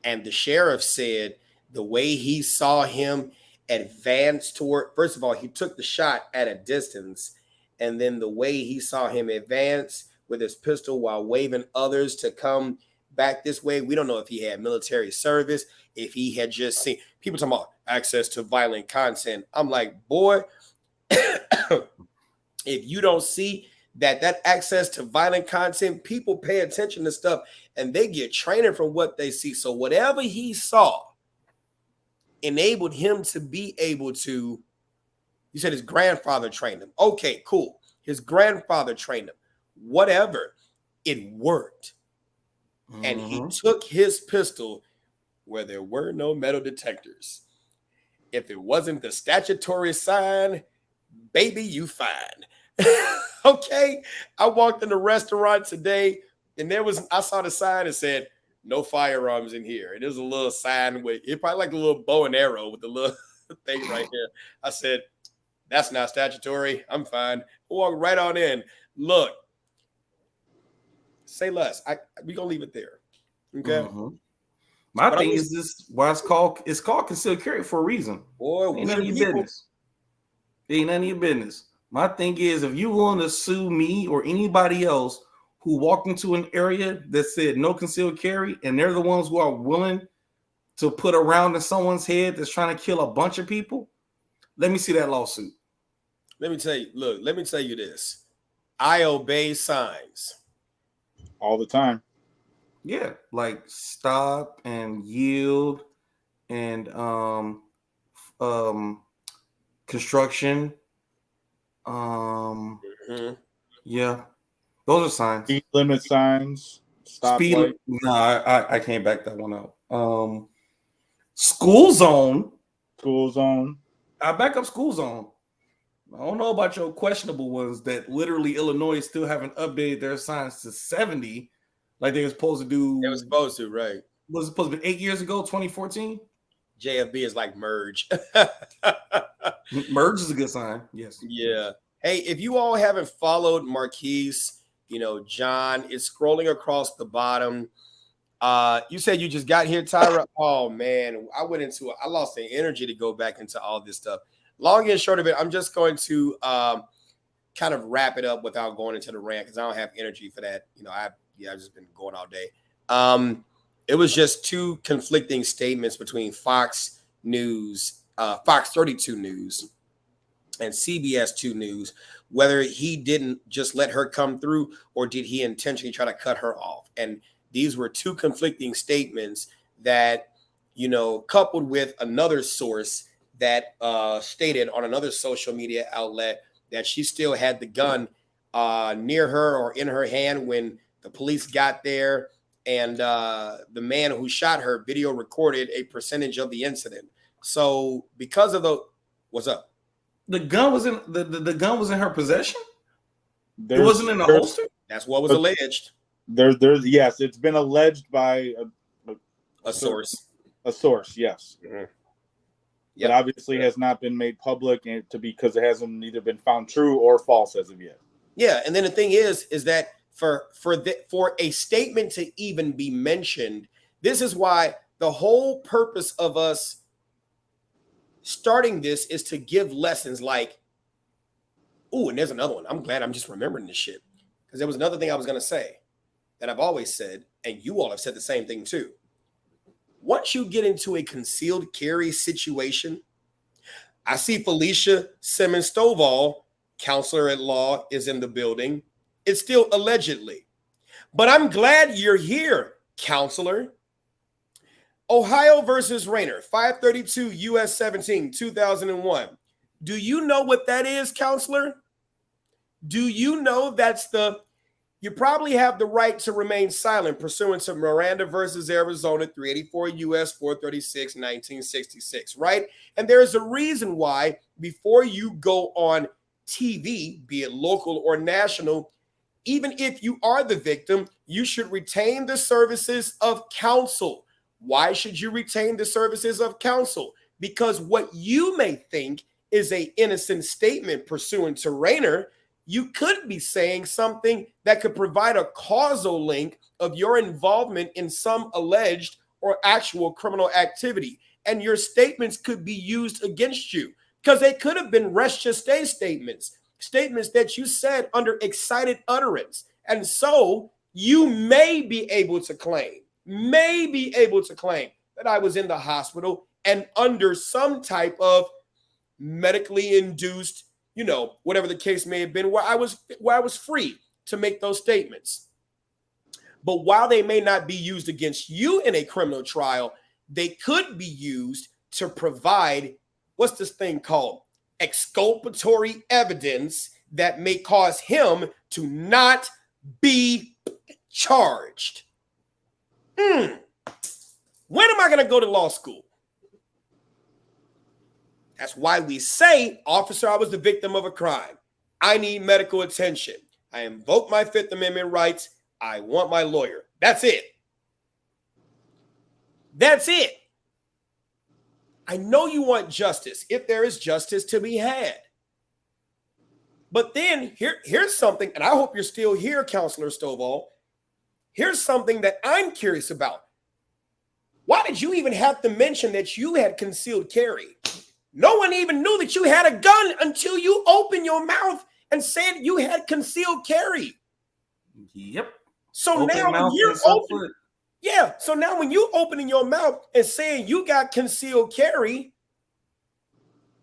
And the sheriff said the way he saw him advance toward, first of all, he took the shot at a distance, and then the way he saw him advance with his pistol while waving others to come back this way. We don't know if he had military service, if he had just seen people talking about access to violent content. I'm like, boy, if you don't see that access to violent content, people pay attention to stuff and they get training from what they see. So whatever he saw enabled him to be able to, you said his grandfather trained him. Okay, cool. His grandfather trained him. Whatever. It worked. Mm-hmm. And he took his pistol where there were no metal detectors. If it wasn't the statutory sign, baby, you fine. Okay. I walked in the restaurant today and I saw the sign that said, no firearms in here. And there's a little sign with it, probably like a little bow and arrow with the little thing right here. I said, that's not statutory. I'm fine. Walk right on in. Look, say less. We're gonna leave it there. Okay. Mm-hmm. My thing is this: why it's called concealed carry for a reason. Boy, ain't none of your business. Ain't none of your business. My thing is, if you want to sue me or anybody else who walked into an area that said no concealed carry, and they're the ones who are willing to put a round in someone's head that's trying to kill a bunch of people, let me see that lawsuit. Let me tell you, look, let me tell you this. I obey signs. All the time. Yeah, like stop and yield and construction. Yeah. Those are signs. Speed limit signs. Stop light. No, I can't back that one up. School zone. School zone. I back up school zone. I don't know about your questionable ones that literally Illinois still haven't updated their signs to 70 like they were supposed to do. They were supposed to, right? Was it supposed to be 8 years ago, 2014? JFB is like merge. Merge is a good sign. Yes. Yeah. Hey, if you all haven't followed Marquise, John is scrolling across the bottom. You said you just got here, Tyra. Oh man, I lost the energy to go back into all this stuff. Long and short of it, I'm just going to kind of wrap it up without going into the rant because I don't have energy for that. I've just been going all day. It was just 2 conflicting statements between Fox News, Fox 32 News, and CBS 2 News, whether he didn't just let her come through or did he intentionally try to cut her off. And these were two conflicting statements that, coupled with another source that stated on another social media outlet that she still had the gun near her or in her hand when the police got there. And the man who shot her video recorded a percentage of the incident. So because of what's up? The gun was in the gun was in her possession. It wasn't in a holster. That's what was alleged. There's yes, it's been alleged by a source. A source, yes. Mm-hmm. But obviously has not been made public because it hasn't either been found true or false as of yet. Yeah, and then the thing is that for a statement to even be mentioned, this is why the whole purpose of us starting this is to give lessons like, oh, and there's another one. I'm glad I'm just remembering this shit, because there was another thing I was going to say that I've always said, and you all have said the same thing too. Once you get into a concealed carry situation, I see Felicia Simmons Stovall, counselor at law, is in the building. It's still allegedly, but I'm glad you're here, counselor. Ohio versus Rayner, 532 U.S. 17, 2001. Do you know what that is, counselor? Do you know that's you probably have the right to remain silent pursuant to Miranda versus Arizona, 384 U.S. 436, 1966, right? And there's a reason why before you go on TV, be it local or national, even if you are the victim, you should retain the services of counsel. Why should you retain the services of counsel? Because what you may think is an innocent statement pursuant to Rayner, you could be saying something that could provide a causal link of your involvement in some alleged or actual criminal activity. And your statements could be used against you because they could have been rest just statements that you said under excited utterance. And so you may be able to claim that I was in the hospital and under some type of medically induced, whatever the case may have been, where I was free to make those statements. But while they may not be used against you in a criminal trial, they could be used to provide, what's this thing called? Exculpatory evidence that may cause him to not be charged. When am I going to go to law school? That's why we say, officer, I was the victim of a crime. I need medical attention. I invoke my Fifth Amendment rights. I want my lawyer. That's it. That's it. I know you want justice, if there is justice to be had. But then here's something, and I hope you're still here, Counselor Stovall. Here's something that I'm curious about. Why did you even have to mention that you had concealed carry? No one even knew that you had a gun until you opened your mouth and said you had concealed carry. Yep. So now when you're open, so now when you opening your mouth and saying you got concealed carry,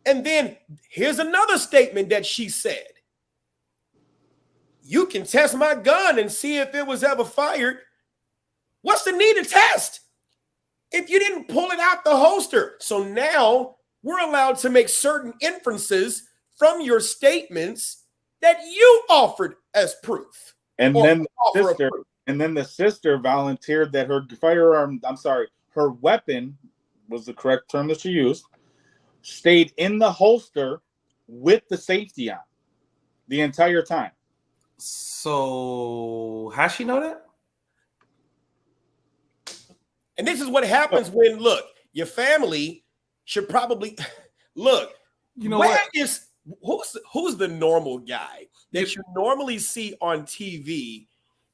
and then here's another statement that she said. You can test my gun and see if it was ever fired. What's the need to test if you didn't pull it out the holster? So now we're allowed to make certain inferences from your statements that you offered as proof. And then the sister volunteered that her weapon was the correct term that she used, stayed in the holster with the safety on the entire time. So how she know that? And this is what happens when, look, your family should probably look. You know what? Who's the normal guy that you normally see on TV?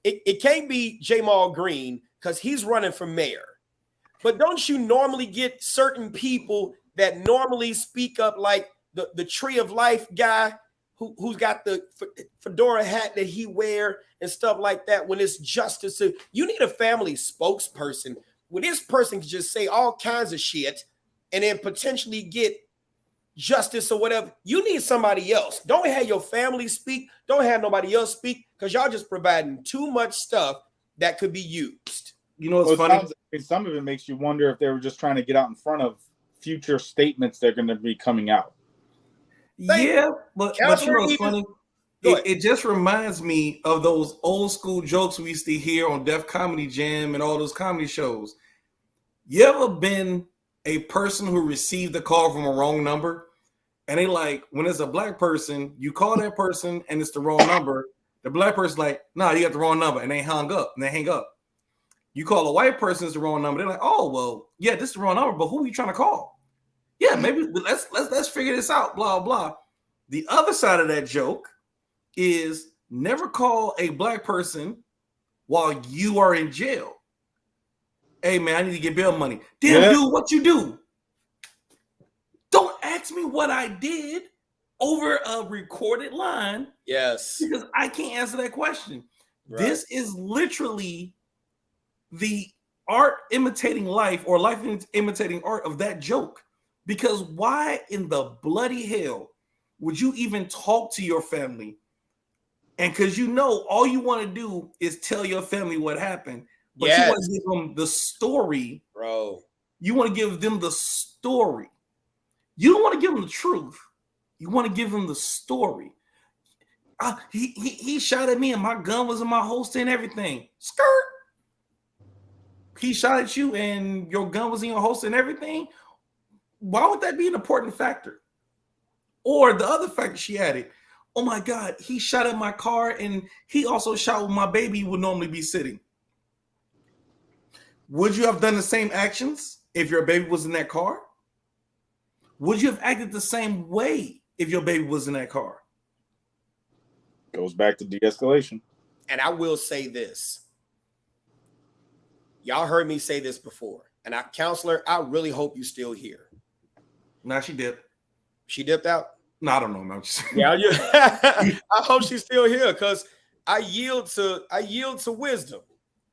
It can't be Jamal Green because he's running for mayor. But don't you normally get certain people that normally speak up, like the Tree of Life guy who's got the fedora hat that he wear and stuff like that? When it's justice, you need a family spokesperson. When this person can just say all kinds of shit and then potentially get justice or whatever, you need somebody else. Don't have your family speak. Don't have nobody else speak, because y'all just providing too much stuff that could be used. You know what's funny? Some of it makes you wonder if they were just trying to get out in front of future statements they're going to be coming out. Yeah, but you know what's funny? It just reminds me of those old school jokes we used to hear on Def Comedy Jam and all those comedy shows. You ever been a person who received a call from a wrong number? And they like, when it's a black person, you call that person and it's the wrong number. The black person's like, nah, you got the wrong number. And they hung up and they hang up. You call a white person, it's the wrong number. They're like, oh, well, yeah, this is the wrong number, but who are you trying to call? Yeah, maybe let's figure this out, blah, blah. The other side of that joke is never call a black person while you are in jail. Hey, man, I need to get bail money. Damn, dude, what you do? Don't ask me what I did over a recorded line. Yes. Because I can't answer that question. Right. This is literally the art imitating life or life imitating art of that joke. Because why in the bloody hell would you even talk to your family? And because you know all you want to do is tell your family what happened. But you want to give them the story. Bro. You want to give them the story. You don't want to give them the truth. You want to give them the story. He shot at me and my gun was in my holster and everything. Skirt. He shot at you and your gun was in your holster and everything. Why would that be an important factor? Or the other factor she added, oh my God, he shot at my car and he also shot where my baby would normally be sitting. Would you have done the same actions if your baby was in that car? Would you have acted the same way if your baby was in that car? Goes back to de-escalation. And I will say this. Y'all heard me say this before. And counselor, I really hope you still here. Nah, she dipped. She dipped out? No, I don't know, man. Yeah, I hope she's still here because I yield to wisdom.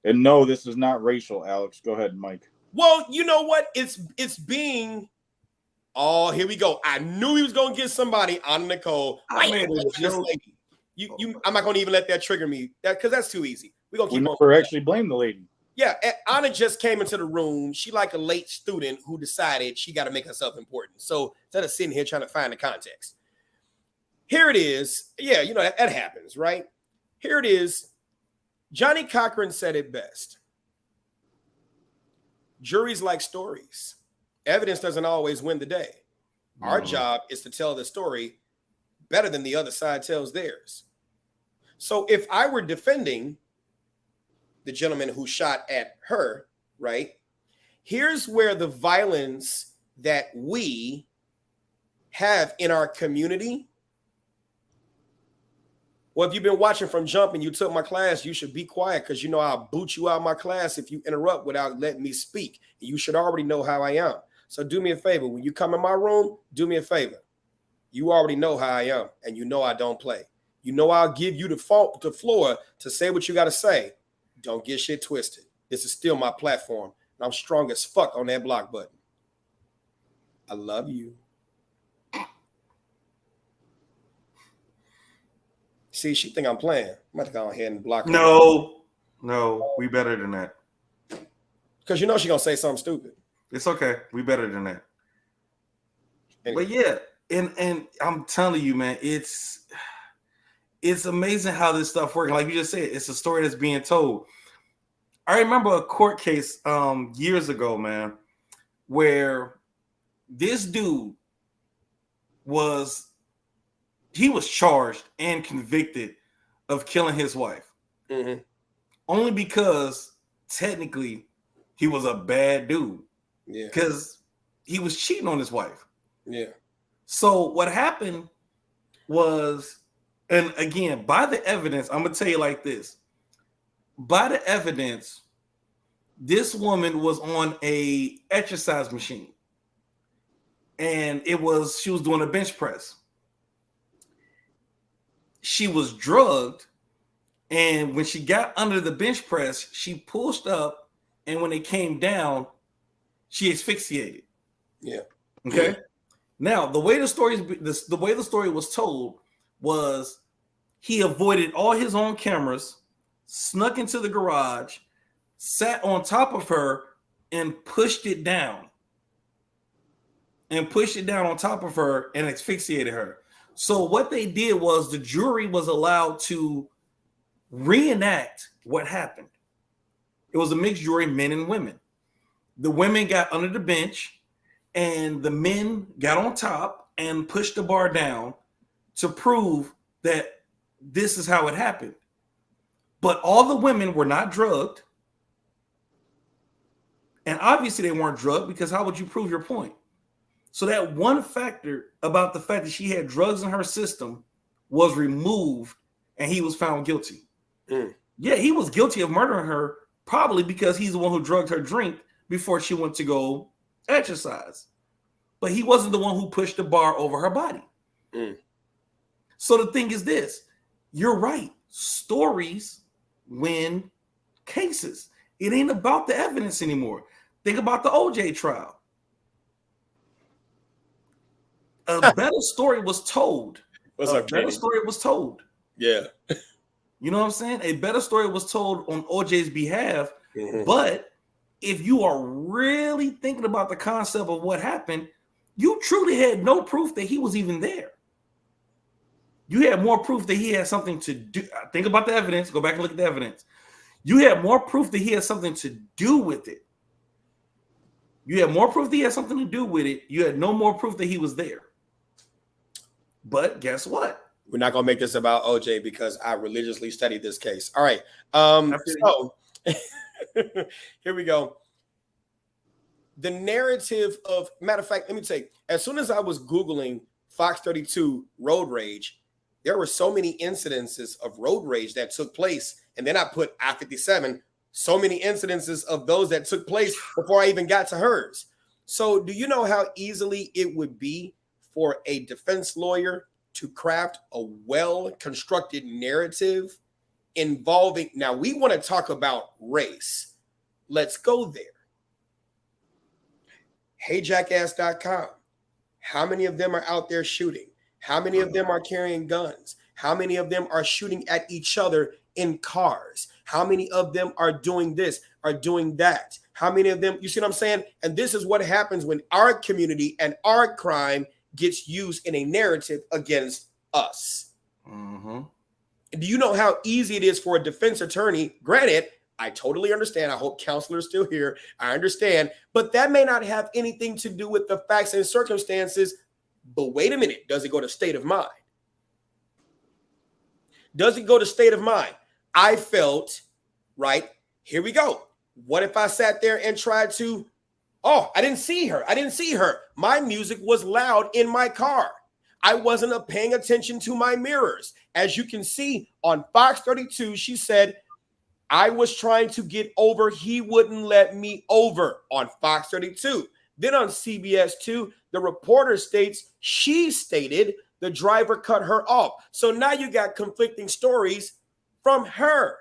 And no, this is not racial, Alex. Go ahead, Mike. Well, you know what? It's being. Oh, here we go. I knew he was gonna get somebody on Nicole. I'm not gonna even let that trigger me. Because that's too easy. We're gonna keep on. Never actually blame the lady. Yeah, Anna just came into the room. She like a late student who decided she got to make herself important. So instead of sitting here trying to find the context, here it is. Yeah, you know, that happens, right? Here it is. Johnny Cochran said it best. Juries like stories. Evidence doesn't always win the day. Our job is to tell the story better than the other side tells theirs. So if I were defending the gentleman who shot at her, right? Here's where the violence that we have in our community. Well, if you've been watching from Jump and you took my class, you should be quiet because you know I'll boot you out of my class if you interrupt without letting me speak. You should already know how I am. So do me a favor. When you come in my room, do me a favor. You already know how I am, and you know I don't play. You know I'll give you the floor to say what you got to say. Don't get shit twisted. This is still my platform, and I'm strong as fuck on that block button. I love you. See, she think I'm playing. I'm about to go ahead and block her. No, we better than that. Because you know she's going to say something stupid. It's okay. We better than that. Anyway. But yeah, and I'm telling you, man, it's amazing how this stuff works. Like you just said, it's a story that's being told. I remember a court case years ago, man, where this dude was charged and convicted of killing his wife. Mm-hmm. Only because technically he was a bad dude. Yeah. Because he was cheating on his wife. Yeah. So what happened was, and again, by the evidence, I'm going to tell you like this. By the evidence, this woman was on a exercise machine. And she was doing a bench press. She was drugged. And when she got under the bench press, she pushed up. And when it came down, she asphyxiated. Yeah. Okay. Now, the way the story was told was he avoided all his own cameras, snuck into the garage, sat on top of her, and pushed it down. And pushed it down on top of her and asphyxiated her. So what they did was the jury was allowed to reenact what happened. It was a mixed jury, men and women. The women got under the bench and the men got on top and pushed the bar down to prove that this is how it happened. But all the women were not drugged. And obviously they weren't drugged, because how would you prove your point? So that one factor about the fact that she had drugs in her system was removed and he was found guilty. Yeah, he was guilty of murdering her, probably because he's the one who drugged her drink before she went to go exercise. But he wasn't the one who pushed the bar over her body. So the thing is this. You're right. Stories win cases. It ain't about the evidence anymore. Think about the OJ trial. A better story was told. Better story was told. Yeah. You know what I'm saying? A better story was told on OJ's behalf. But if you are really thinking about the concept of what happened, you truly had no proof that he was even there. You had more proof that he had something to do. Think about the evidence. Go back and look at the evidence. You had more proof that he had something to do with it. You had more proof that he had something to do with it. You had no more proof that he was there. But guess what? We're not going to make this about OJ because I religiously studied this case. All right. So here we go. The narrative of, matter of fact, let me tell you, as soon as I was Googling Fox 32 road rage, there were so many incidences of road rage that took place. And then I put I-57, so many incidences of those that took place before I even got to hers. So do you know how easily it would be for a defense lawyer to craft a well-constructed narrative involving, now we want to talk about race. Let's go there. HeyJackass.com. How many of them are out there shooting? How many of them are carrying guns? How many of them are shooting at each other in cars? How many of them are doing this, are doing that? How many of them, you see what I'm saying? And this is what happens when our community and our crime gets used in a narrative against us. Do you know how easy it is for a defense attorney? Granted, I totally understand. I hope counselors still here. I understand. But that may not have anything to do with the facts and circumstances. But wait a minute. Does it go to state of mind? Does it go to state of mind? I felt, right, here we go. What if I sat there and tried to, oh, I didn't see her. I didn't see her. My music was loud in my car. I wasn't paying attention to my mirrors. As you can see on Fox 32, she said, I was trying to get over. He wouldn't let me over on Fox 32. Then on CBS 2, the reporter states she stated the driver cut her off. So now you got conflicting stories from her.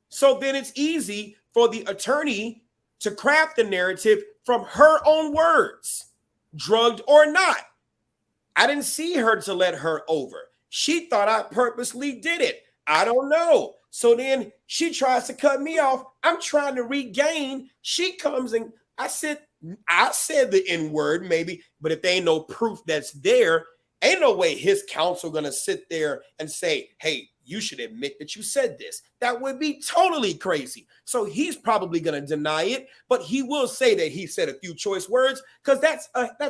So then it's easy for the attorney to craft the narrative from her own words, drugged or not. I didn't see her to let her over. She thought I purposely did it. I don't know. So then she tries to cut me off. I'm trying to regain. She comes and I said the N-word maybe, but if there ain't no proof that's there, ain't no way his counsel gonna sit there and say, hey, you should admit that you said this. That would be totally crazy. So he's probably gonna deny it, but he will say that he said a few choice words because that's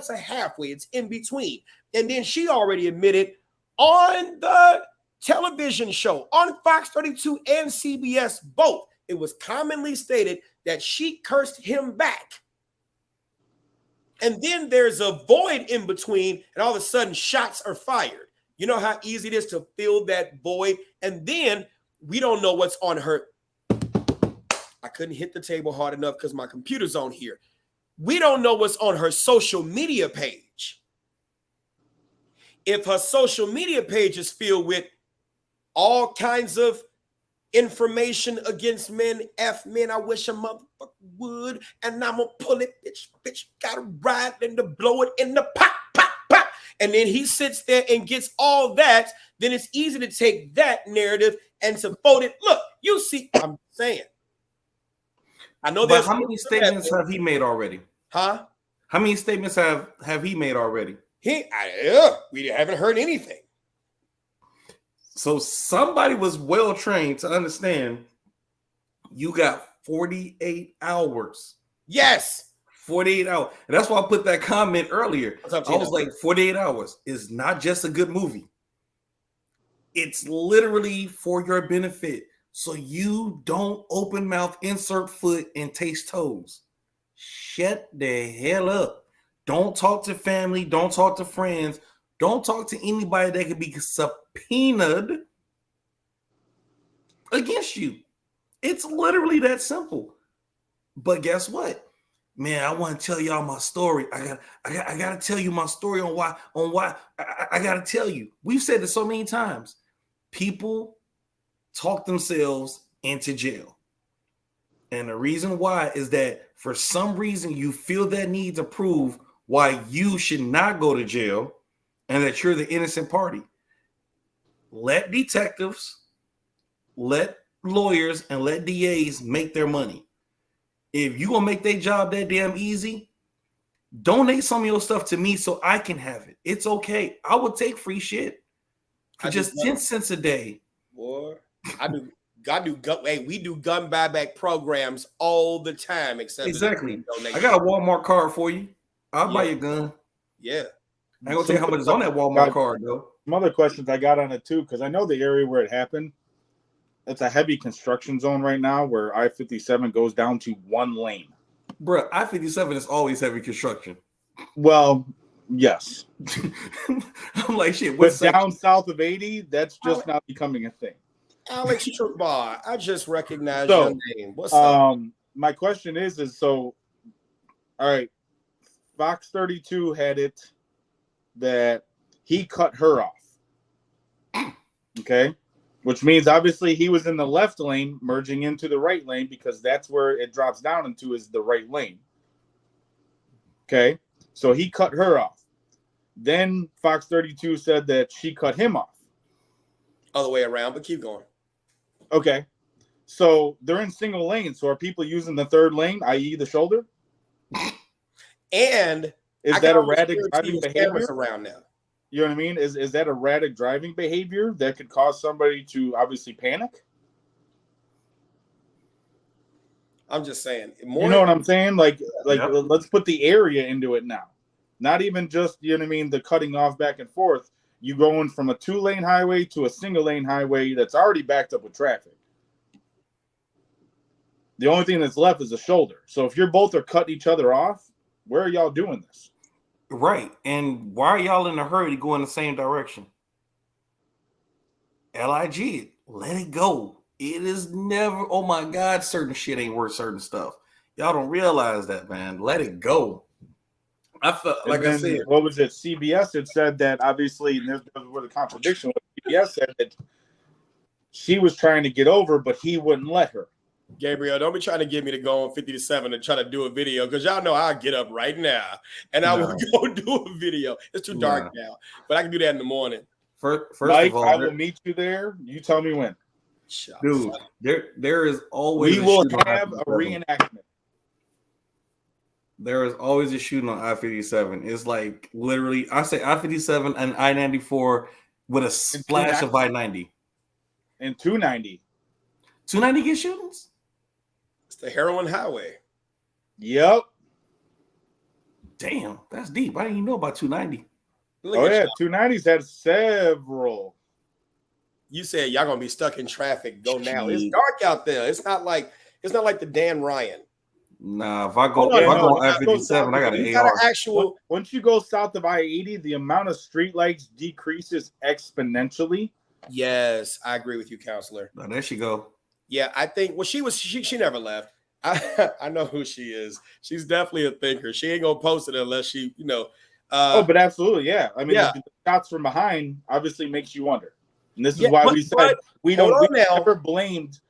a halfway. It's in between. And then she already admitted on the television show on Fox 32 and CBS, both. It was commonly stated that she cursed him back. And then there's a void in between, and all of a sudden shots are fired. You know how easy it is to fill that void. And then we don't know what's on her. I couldn't hit the table hard enough because my computer's on here. We don't know what's on her social media page. If her social media page is filled with all kinds of information against men, F men, I wish a motherfucker would, and I'm gonna pull it, bitch, gotta ride and to blow it in the pop, pop, pop. And then he sits there and gets all that, then it's easy to take that narrative and to fold it. Look, You see, I'm saying. I know But how many statements have he made already? Huh? How many statements have he made already? We haven't heard anything. So somebody was well trained to understand you got 48 hours. Yes. 48 hours. And that's why I put that comment earlier. I was like, 48 hours is not just a good movie. It's literally for your benefit. So you don't open mouth, insert foot, and taste toes. Shut the hell up. Don't talk to family. Don't talk to friends. Don't talk to anybody that could be subpoenaed against you. It's literally that simple. But guess what? Man, I want to tell y'all my story. I gotta tell you my story on why I gotta tell you. We've said this so many times. People talk themselves into jail. And the reason why is that for some reason you feel that need to prove why you should not go to jail and that you're the innocent party. Let detectives, let lawyers, and let DAs make their money. If you're gonna make their job that damn easy, donate some of your stuff to me so I can have it. It's okay. I would take free shit for just 10 cents a day. Boy, we do gun buyback programs all the time, except exactly. I got a Walmart card for you. I'll buy your gun. Yeah. I ain't gonna tell you how much is on that Walmart card though. Some other questions I got on it too, because I know the area where it happened. It's a heavy construction zone right now where I-57 goes down to one lane. Bruh, I-57 is always heavy construction. Well, yes. I'm like, shit. But down south of 80, that's just not becoming a thing. Alex Trubar, I just recognize your name. What's up? My question is so, all right, Fox 32 had it that he cut her off. Okay? Which means obviously he was in the left lane merging into the right lane because that's where it drops down into is the right lane. Okay. So he cut her off. Then Fox 32 said that she cut him off. Other way around, but keep going. Okay. So they're in single lanes. So are people using the third lane, i.e. the shoulder? And is that erratic driving behavior around now? You know what I mean? Is that erratic driving behavior that could cause somebody to obviously panic? I'm just saying. You know what I'm saying? Like, let's put the area into it now. Not even just, you know what I mean, the cutting off back and forth. You going from a 2-lane highway to a single-lane highway that's already backed up with traffic. The only thing that's left is a shoulder. So if you're both are cutting each other off, where are y'all doing this? Right. And why are y'all in a hurry to go in the same direction? LIG, let it go. It is never, oh my God, certain shit ain't worth certain stuff. Y'all don't realize that, man. Let it go. I felt like I said, what was it? CBS had said that obviously, and this was where the contradiction was. CBS said that she was trying to get over, but he wouldn't let her. Gabriel, don't be trying to get me to go on 50-7 and try to do a video because y'all know I'll get up right now and I will go do a video. It's too dark now, but I can do that in the morning. First Mike, of all, I will meet you there. You tell me when. Dude, there is always we will have a reenactment. There is always a shooting on I-57. It's like literally, I say I-57 and I-94 with a splash of I-90. And 290. 290 get shootings? It's the heroin highway. Yep. Damn, that's deep. I didn't even know about 290. Oh yeah, 290's had several. You said y'all gonna be stuck in traffic. Go now. It's dark out there. It's not like the Dan Ryan. Nah, if I go on I-57, I got an AR. Once you go south of I-80, the amount of streetlights decreases exponentially. Yes, I agree with you, counselor. Now, there she go. Yeah, I think. Well, she never left. I know who she is. She's definitely a thinker. She ain't gonna post it unless she, but absolutely, yeah. I mean, the shots from behind obviously makes you wonder, and this is why we said we have never blamed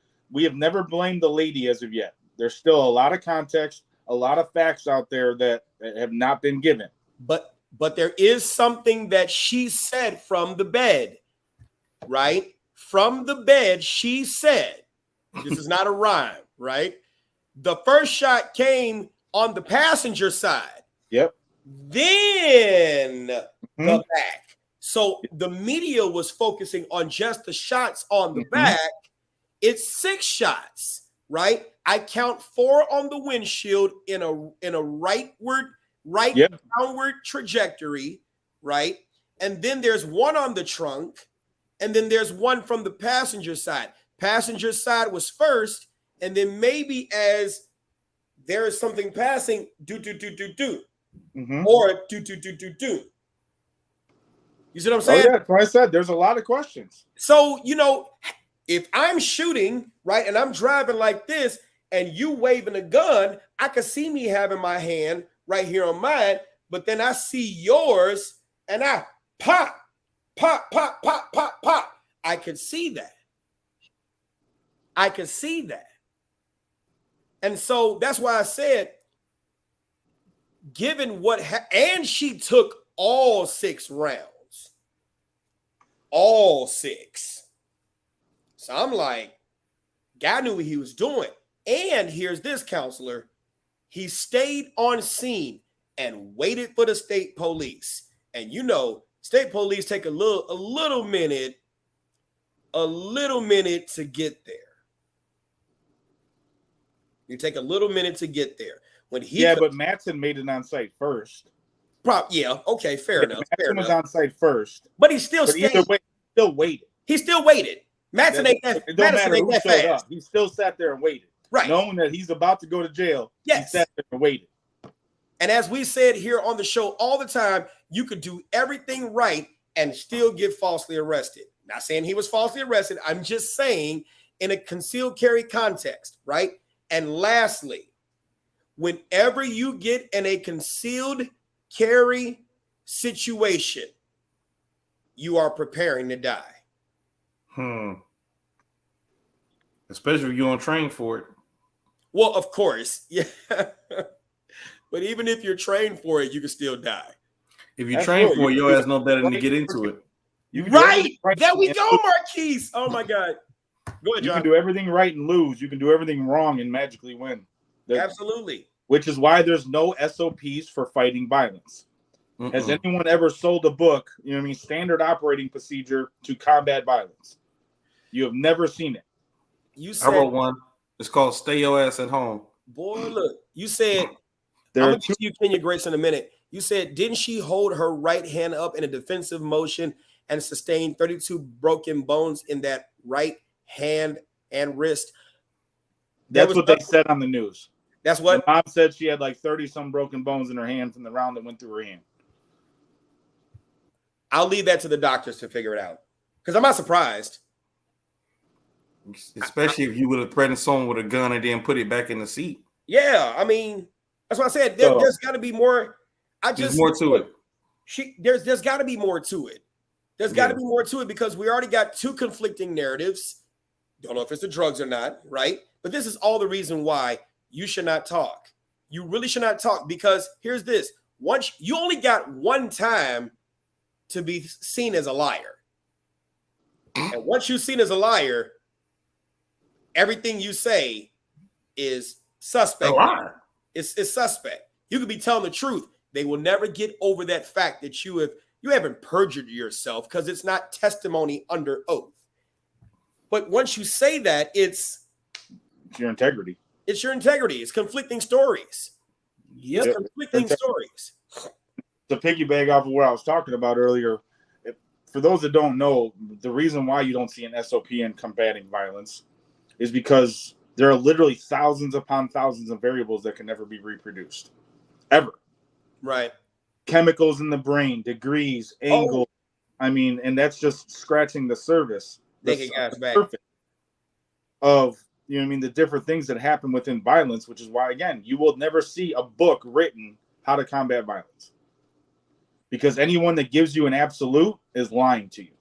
the lady as of yet. There's still a lot of context, a lot of facts out there that have not been given. But there is something that she said from the bed, right? From the bed, she said This is not a rhyme, right? The first shot came on the passenger side. Yep. Then the back. So the media was focusing on just the shots on the back. It's 6 shots, right? I count 4 on the windshield in a downward trajectory, right? And then there's 1 on the trunk, and then there's 1 from the passenger side. Passenger side was first, and then maybe as there is something passing, or do. You see what I'm saying? Oh, yeah, that's what I said. There's a lot of questions. So, if I'm shooting, right, and I'm driving like this, and you waving a gun, I could see me having my hand right here on mine, but then I see yours, and I pop. I could see that. And so that's why I said, given and she took all 6 rounds. All 6. So I'm like, guy knew what he was doing. And here's this, counselor. He stayed on scene and waited for the state police. And state police take a little minute to get there. You take a little minute to get there. But Mattson made it on site first. Okay, fair enough. Mattson was on site first. But he still stayed. Either way, still waited. He still waited. Mattson ain't that. It don't matter who showed fast. up. He still sat there and waited. Right. Knowing that he's about to go to jail, he sat there and waited. And as we said here on the show all the time, you could do everything right and still get falsely arrested. Not saying he was falsely arrested. I'm just saying in a concealed carry context, right? And lastly, whenever you get in a concealed carry situation, you are preparing to die. Especially if you don't train for it. Well, of course. Yeah. But even if you're trained for it, you can still die. If you train for it, your ass no better than to get into it. Right. There we go, Marquise. Oh my God. Go ahead, John. You can do everything right and lose. You can do everything wrong and magically win. Absolutely. Which is why there's no SOPs for fighting violence. Has anyone ever sold a book, standard operating procedure to combat violence? You have never seen it. I wrote one. It's called Stay Your Ass at Home. Boy, look, you said, I'm going to you Kenya Grace in a minute. You said, didn't she hold her right hand up in a defensive motion and sustain 32 broken bones in that right hand and wrist? That's what they said on the news. That's what? The mom said she had like 30-some broken bones in her hand from the round that went through her hand. I'll leave that to the doctors to figure it out. Because I'm not surprised. Especially if you would have threatened someone with a gun and then put it back in the seat. Yeah, I mean, that's what I said. There's got to be more. There's more to it. There's got to be more to it. There's got to be more to it because we already got 2 conflicting narratives. Don't know if it's the drugs or not, right? But this is all the reason why you should not talk. You really should not talk because here's this. Once you only got one time to be seen as a liar. And once you're seen as a liar, everything you say is suspect. It's suspect. You could be telling the truth. They will never get over that fact that you haven't perjured yourself because it's not testimony under oath. But once you say that, it's your integrity. It's your integrity. It's conflicting stories. Yes, conflicting stories. To piggyback off of what I was talking about earlier, for those that don't know, the reason why you don't see an SOP in combating violence is because there are literally thousands upon thousands of variables that can never be reproduced. Ever. Right. Chemicals in the brain, degrees, angle. I mean, and that's just scratching the surface. Of, the different things that happen within violence, which is why, again, you will never see a book written how to combat violence. Because anyone that gives you an absolute is lying to you.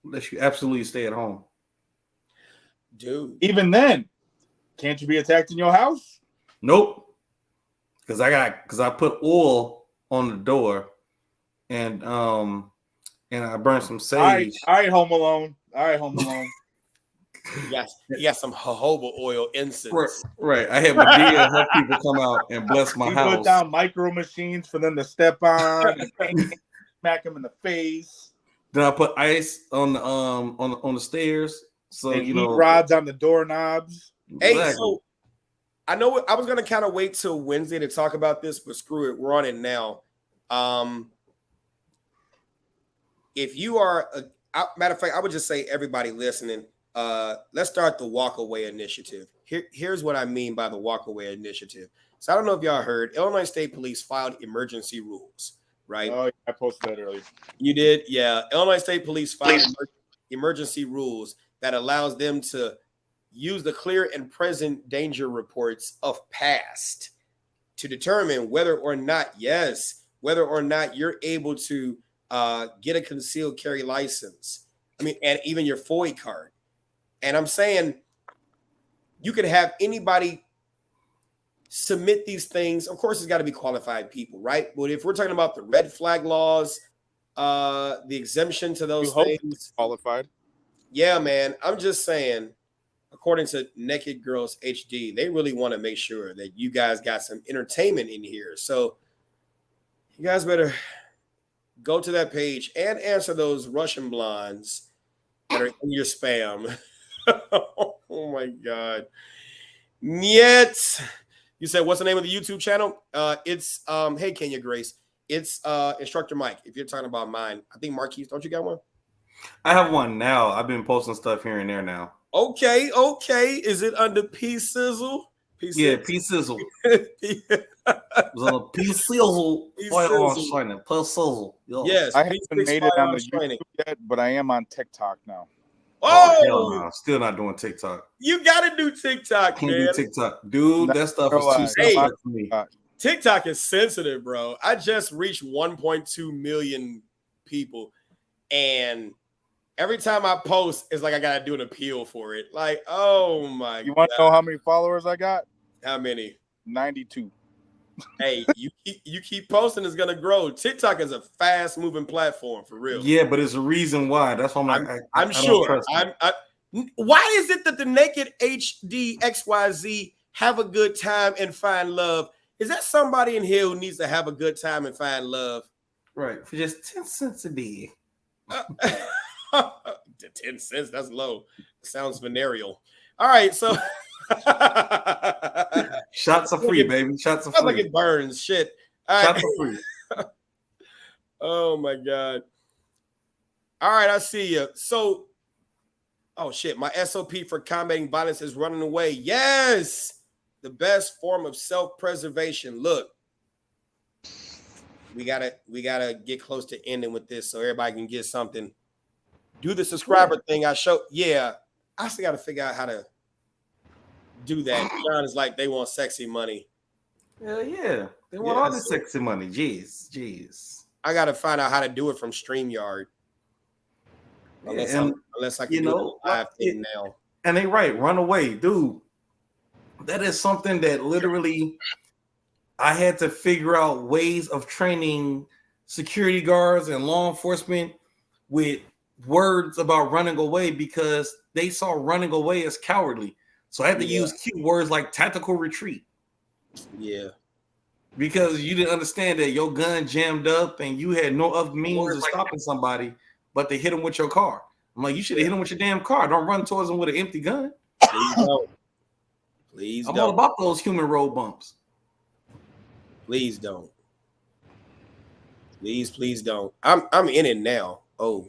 Unless you absolutely stay at home. Dude. Even then, can't you be attacked in your house? Nope. Because I put oil on the door and I burned some sage. All right, Home Alone. He got some jojoba oil incense. Right. I had Medea help people come out and bless my He house. put down micro machines for them to step on and smack them in the face. Then I put ice on the stairs. So and heat rods on the doorknobs. Hey, so I know I was gonna kind of wait till Wednesday to talk about this, but screw it, we're on it now. If you are matter of fact, I would just say everybody listening, let's start the walkaway initiative. Here's what I mean by the walkaway initiative. So I don't know if y'all heard, Illinois State Police filed emergency rules, right? Oh, I posted that earlier. You did? Yeah. Illinois State Police filed emergency rules that allows them to use the clear and present danger reports of past to determine whether or not you're able to get a concealed carry license. I mean, and even your FOI card. And I'm saying you could have anybody submit these things. Of course, it's got to be qualified people, right? But if we're talking about the red flag laws, the exemption to those things, qualified. Yeah, man. I'm just saying, according to Naked Girls HD, they really want to make sure that you guys got some entertainment in here. So you guys better go to that page and answer those Russian blondes that are in your spam. Oh my God. Yet, you said, what's the name of the YouTube channel? It's hey Kenya Grace. It's Instructor Mike. If you're talking about mine, I think Marquise, don't you got one? I have one now. I've been posting stuff here and there now. Okay. Is it under P Sizzle? Yeah, P Sizzle. It was on a P Sizzle. P Sizzle. Yes, I haven't made it on the YouTube yet, but I am on TikTok now. Oh, hell no. Still not doing TikTok. You gotta do TikTok, Can't man. do TikTok, dude. That stuff is too sensitive for me. TikTok is sensitive, bro. I just reached 1.2 million people, and every time I post, it's like I gotta do an appeal for it. Like, oh my God. You want to know how many followers I got? How many? 92. Hey, you keep posting, it's gonna grow. TikTok is a fast moving platform for real. Yeah, but it's a reason why. That's why I'm sure. Why is it that the Naked HD XYZ have a good time and find love? Is that somebody in here who needs to have a good time and find love? Right, for just 10 cents a day. 10 cents, that's low. Sounds venereal. All right, so shots are free, baby. Shots are free. Like it burns. Shit. Shots are free. Oh my God. All right, I see you. So, oh shit, my SOP for combating violence is running away. Yes, the best form of self-preservation. Look, we gotta get close to ending with this so everybody can get something. Do the subscriber thing. I still gotta figure out how to do that. John is like, they want sexy money. Hell yeah. They want all the sexy money. Jeez. I gotta find out how to do it from StreamYard. Unless I can do it live thing now. And they right, run away, dude. That is something that literally I had to figure out ways of training security guards and law enforcement with words about running away because they saw running away as cowardly. So I had to use cute words like tactical retreat. Yeah. Because you didn't understand that your gun jammed up and you had no other means of stopping somebody but to hit them with your car. I'm like, you should have hit them with your damn car. Don't run towards them with an empty gun. Please don't. Please don't. I'm all about those human road bumps. Please don't. Please don't. I'm in it now. Oh.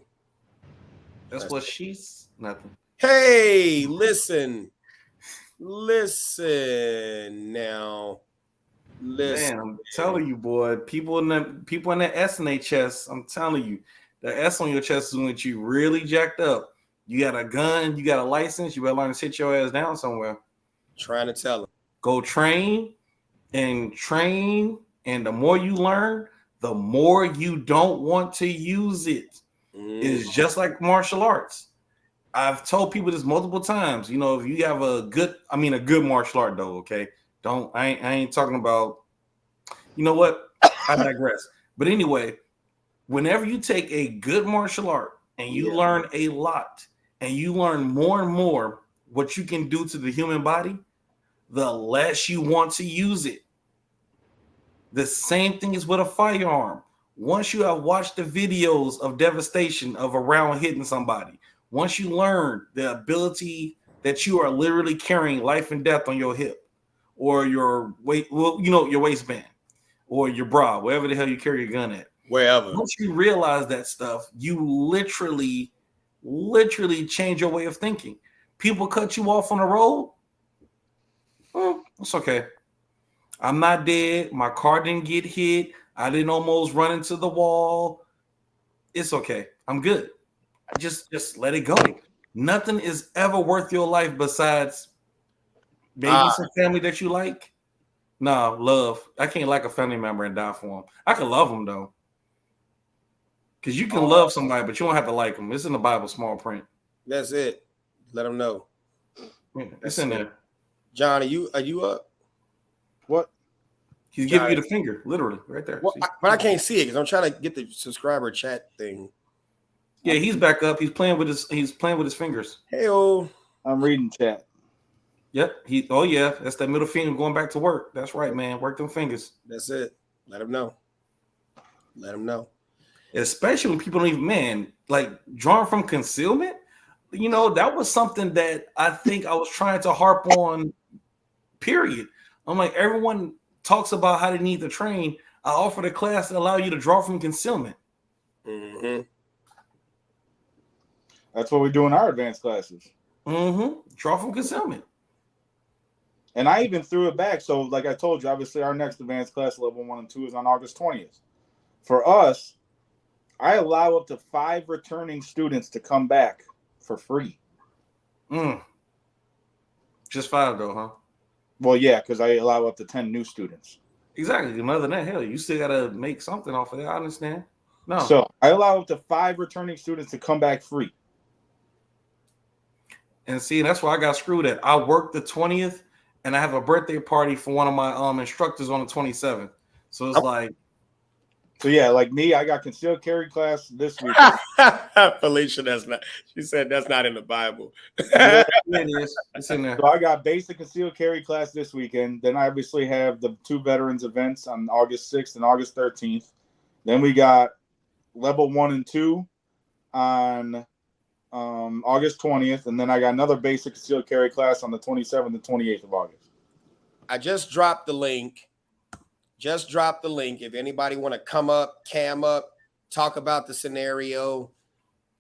That's what she's nothing. Hey, listen now. Listen. Man, I'm telling you, boy, people in that S in their chest, I'm telling you, the S on your chest is when you really jacked up. You got a gun, you got a license, you better learn to sit your ass down somewhere. Trying to tell them. Go train, and the more you learn, the more you don't want to use it. It's just like martial arts. I've told people this multiple times. You know, if you have a good martial art though, okay? I ain't talking about, you know what? I digress. But anyway, whenever you take a good martial art and you learn a lot and you learn more and more, what you can do to the human body, the less you want to use it. The same thing is with a firearm. Once you have watched the videos of devastation of a round hitting somebody, once you learn the ability that you are literally carrying life and death on your hip or your weight, well, your waistband or your bra, wherever the hell you carry your gun at. Wherever. Once you realize that stuff, you literally change your way of thinking. People cut you off on the road. Well, it's okay. I'm not dead. My car didn't get hit. I didn't almost run into the wall. It's okay. I'm good. Just let it go. Nothing is ever worth your life besides maybe some family that you like. No, love. I can't like a family member and die for them. I can love them though. Because you can love somebody, but you don't have to like them. It's in the Bible, small print. That's it. Let them know. Yeah, it's in there. John, are you up? What? He's giving you the finger, literally, right there. Well, but I can't see it because I'm trying to get the subscriber chat thing. Yeah, he's back up. He's playing with his fingers. Hey-o. I'm reading chat. Yep. That's that middle finger going back to work. That's right, man. Work them fingers. That's it. Let them know. Let them know. Especially when people don't even, like drawn from concealment. That was something that I think I was trying to harp on, period. I'm like, everyone talks about how they need to train. I offered a class that allow you to draw from concealment. Mm-hmm. That's what we do in our advanced classes. Mm-hmm. Draw from concealment. And I even threw it back. So like I told you, obviously our next advanced class, level 1 and 2, is on August 20th. For us, I allow up to 5 returning students to come back for free. Just 5 though, huh? Well, yeah, because I allow up to 10 new students. Exactly. Other than that, hell, you still gotta make something off of that. I understand. No. So I allow up to 5 returning students to come back free. And see, that's why I got screwed at. I worked the 20th, and I have a birthday party for one of my instructors on the 27th. So it's like. So yeah, like me, I got concealed carry class this week. Felicia, she said that's not in the Bible. Yeah, it is. It's in there. So I got basic concealed carry class this weekend. Then I obviously have the 2 veterans events on August 6th and August 13th. Then we got level 1 and 2 on August 20th. And then I got another basic concealed carry class on the 27th and 28th of August. I just dropped the link. If anybody want to come up, cam up, talk about the scenario,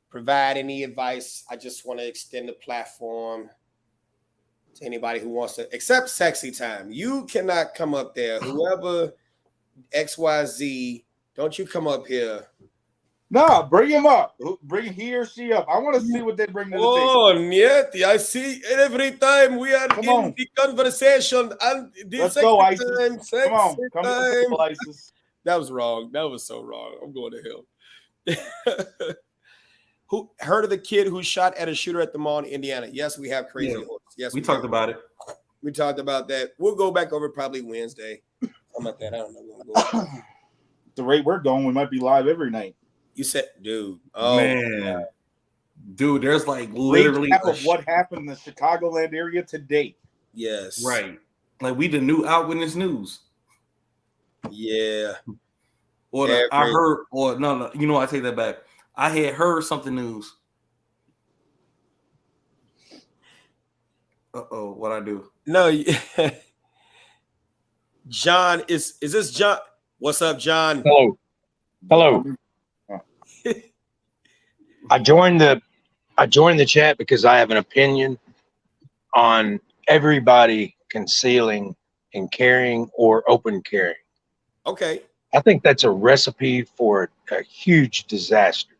provide any advice, I just want to extend the platform to anybody who wants to, except Sexy Time. You cannot come up there. Whoever XYZ, don't you come up here. No, bring him up. Bring he or she up. I want to see what they bring to the table. Oh, Nieti, I see every time we are in the conversation. And let's go, ISIS. Come on, come to the table, ISIS. That was wrong. That was so wrong. I'm going to hell. Who heard of the kid who shot at a shooter at the mall in Indiana? Yes, we have crazy horse. Yes, we talked about it. We talked about that. We'll go back over probably Wednesday. Something like that. I don't know. The rate we're going, we might be live every night. You said, dude. Oh man, dude. There's like literally of what happened in the Chicagoland area today. Yes, right. Like we the new Eyewitness News. Yeah. Or I heard, or no. You know, I take that back. I had heard something news. What I do? No, John is this John? What's up, John? Hello. I joined the chat because I have an opinion on everybody concealing and carrying or open carrying. Okay. I think that's a recipe for a huge disaster.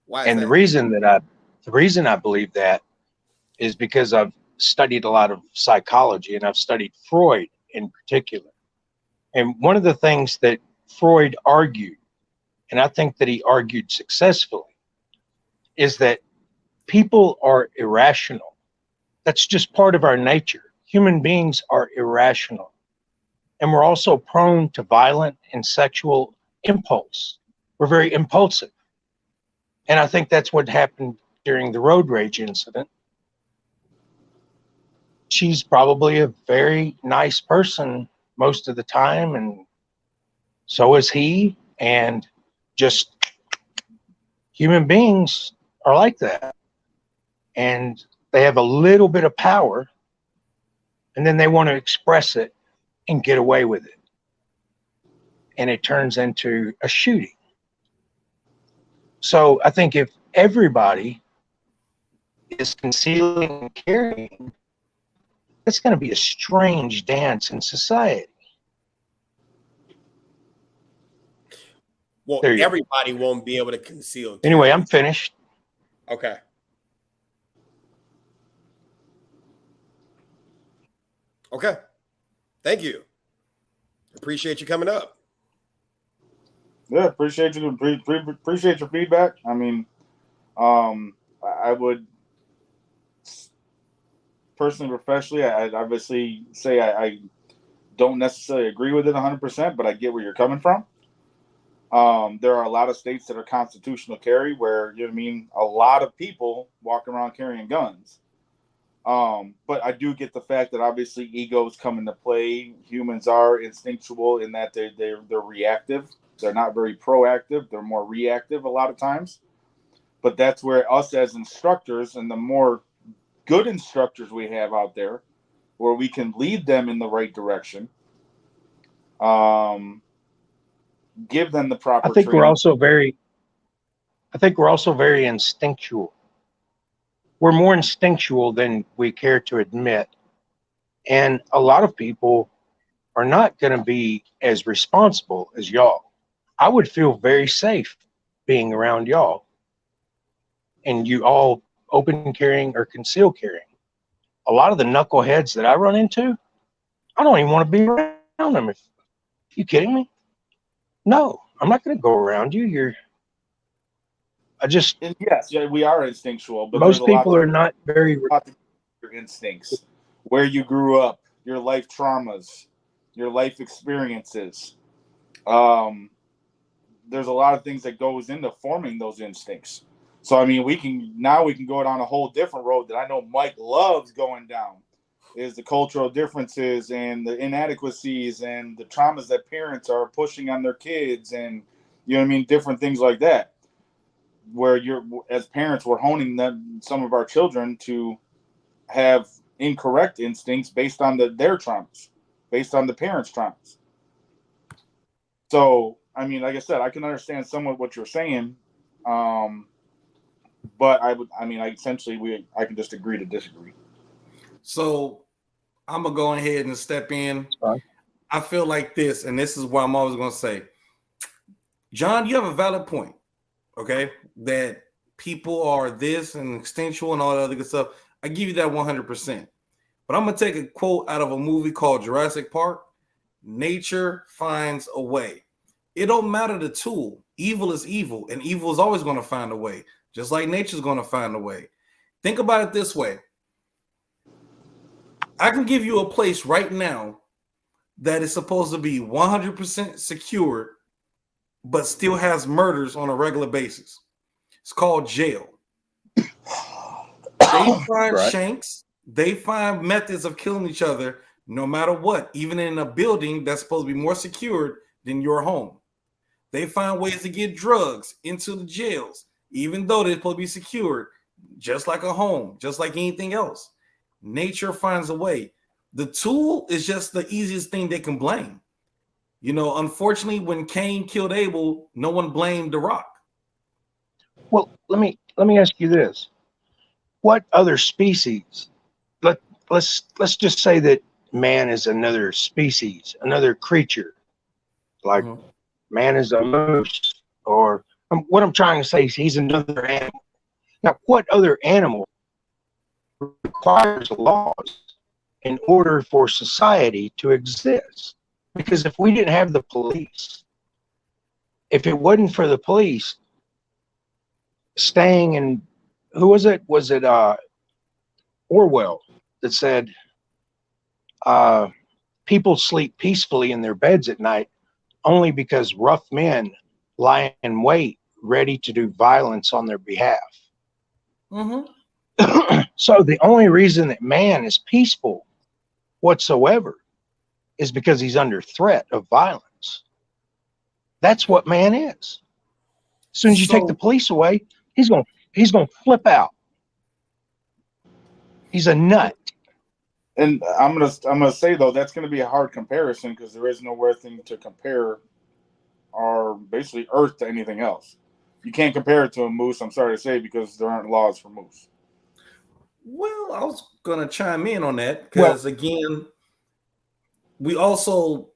Why is and that? the reason I believe that is because I've studied a lot of psychology and I've studied Freud in particular. And one of the things that Freud argued, and I think that he argued successfully, is that people are irrational. That's just part of our nature. Human beings are irrational. And we're also prone to violent and sexual impulse. We're very impulsive. And I think that's what happened during the road rage incident. she's probably a very nice person most of the time, and so is he. And just human beings are like that. And they have a little bit of power, and then they want to express it and get away with it. And it turns into a shooting. So I think if everybody is concealing and carrying, it's going to be a strange dance in society. Well, everybody won't be able to conceal. Anyway, I'm finished. Okay. Okay. Thank you. Appreciate you coming up. Yeah, appreciate you. Appreciate your feedback. I mean, I would personally, professionally, I'd obviously say I don't necessarily agree with it 100%, but I get where you're coming from. There are a lot of states that are constitutional carry where, you know what I mean, a lot of people walk around carrying guns. But I do get the fact that obviously egos come into play. Humans are instinctual in that they're reactive. They're not very proactive. They're more reactive a lot of times. But that's where us as instructors, and the more good instructors we have out there, where we can lead them in the right direction, give them the proper training. We're also very instinctual. We're more instinctual than we care to admit. And a lot of people are not going to be as responsible as y'all. I would feel very safe being around y'all and you all open carrying or conceal carrying. A lot of the knuckleheads that I run into, I don't even want to be around them. You kidding me? No, I'm not going to go around you. And yes, yeah, we are instinctual, but most people are not very. Your instincts, where you grew up, your life traumas, your life experiences. There's a lot of things that goes into forming those instincts. So, I mean, we can go down a whole different road that I know Mike loves going down, is the cultural differences and the inadequacies and the traumas that parents are pushing on their kids, and, you know what I mean, different things like that, where as parents, we're honing some of our children to have incorrect instincts based on their traumas, based on the parents' traumas. So, I mean, like I said, I can understand somewhat what you're saying, but I can just agree to disagree. So I'm gonna go ahead and step in. I feel like this, and this is what I'm always gonna say. John, you have a valid point, okay? That people are this and instinctual and all that other good stuff. I give you that 100%. But I'm gonna take a quote out of a movie called Jurassic Park. Nature finds a way. It don't matter the tool. Evil is evil, and evil is always going to find a way, just like nature's going to find a way. Think about it this way. I can give you a place right now that is supposed to be 100% secured, but still has murders on a regular basis. It's called jail. They find shanks. They find methods of killing each other no matter what, even in a building that's supposed to be more secured than your home. They find ways to get drugs into the jails, even though they're supposed to be secured, just like a home, just like anything else. Nature finds a way. The tool is just the easiest thing they can blame. You know, unfortunately, when Cain killed Abel, no one blamed the rock. Well, let me ask you this: what other species? Let's just say that man is another species, another creature, like man is a moose, or what I'm trying to say is he's another animal. Now, what other animal requires laws in order for society to exist? Because if we didn't have the police, if it wasn't for the police staying in, who was it? Was it Orwell that said people sleep peacefully in their beds at night only because rough men lie in wait ready to do violence on their behalf? Mm-hmm. So the only reason that man is peaceful whatsoever is because he's under threat of violence. That's what man is. As soon as you take the police away, he's gonna flip out. He's a nut. And I'm gonna say though, that's gonna be a hard comparison because there is nowhere thing to compare our basically Earth to anything else. You can't compare it to a moose, I'm sorry to say, because there aren't laws for moose. Well, I was gonna chime in on that because again, we also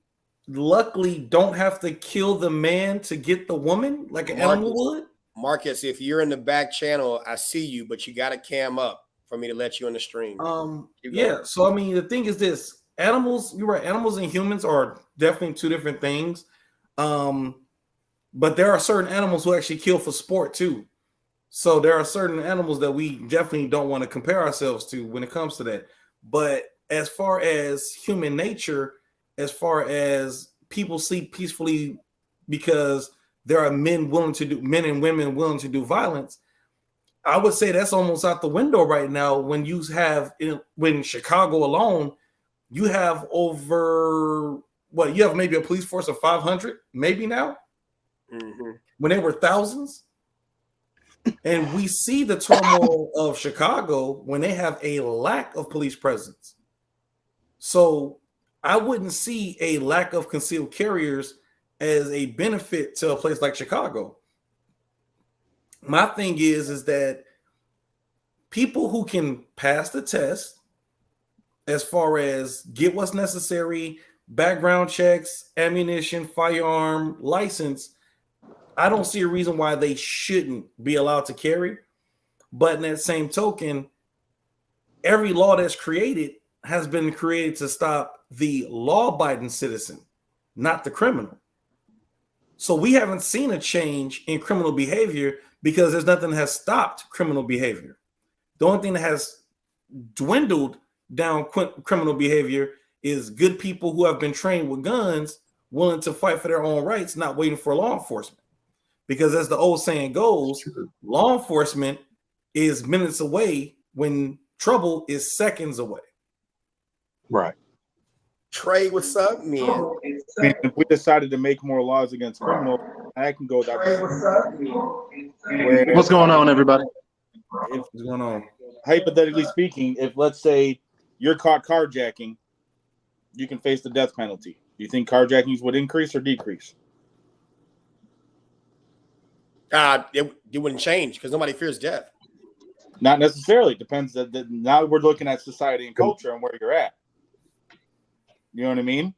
luckily don't have to kill the man to get the woman like an animal would. Marcus, if you're in the back channel, I see you, but you got to cam up for me to let you in the stream. Yeah. So I mean, the thing is this: animals. You're right. Animals and humans are definitely two different things. But there are certain animals who actually kill for sport too. So there are certain animals that we definitely don't want to compare ourselves to when it comes to that. But as far as human nature, as far as people sleep peacefully because there are men and women willing to do violence, I would say that's almost out the window right now. When you have in Chicago alone, you have you have maybe a police force of 500, maybe now, when there were thousands. And we see the turmoil of Chicago when they have a lack of police presence. So I wouldn't see a lack of concealed carriers as a benefit to a place like Chicago. My thing is that people who can pass the test as far as get what's necessary, background checks, ammunition, firearm, license, I don't see a reason why they shouldn't be allowed to carry. But in that same token, every law that's created has been created to stop the law-abiding citizen, not the criminal. So we haven't seen a change in criminal behavior because there's nothing that has stopped criminal behavior. The only thing that has dwindled down criminal behavior is good people who have been trained with guns, willing to fight for their own rights, not waiting for law enforcement. Because as the old saying goes, law enforcement is minutes away when trouble is seconds away. Right. Trey, what's up, man? If we decided to make more laws against criminals, I can go that way. What's going on, everybody? What's going on? Hypothetically speaking, if let's say you're caught carjacking, you can face the death penalty. Do you think carjackings would increase or decrease? It wouldn't change because nobody fears death. Not necessarily. Depends. Now we're looking at society and culture and where you're at. You know what I mean?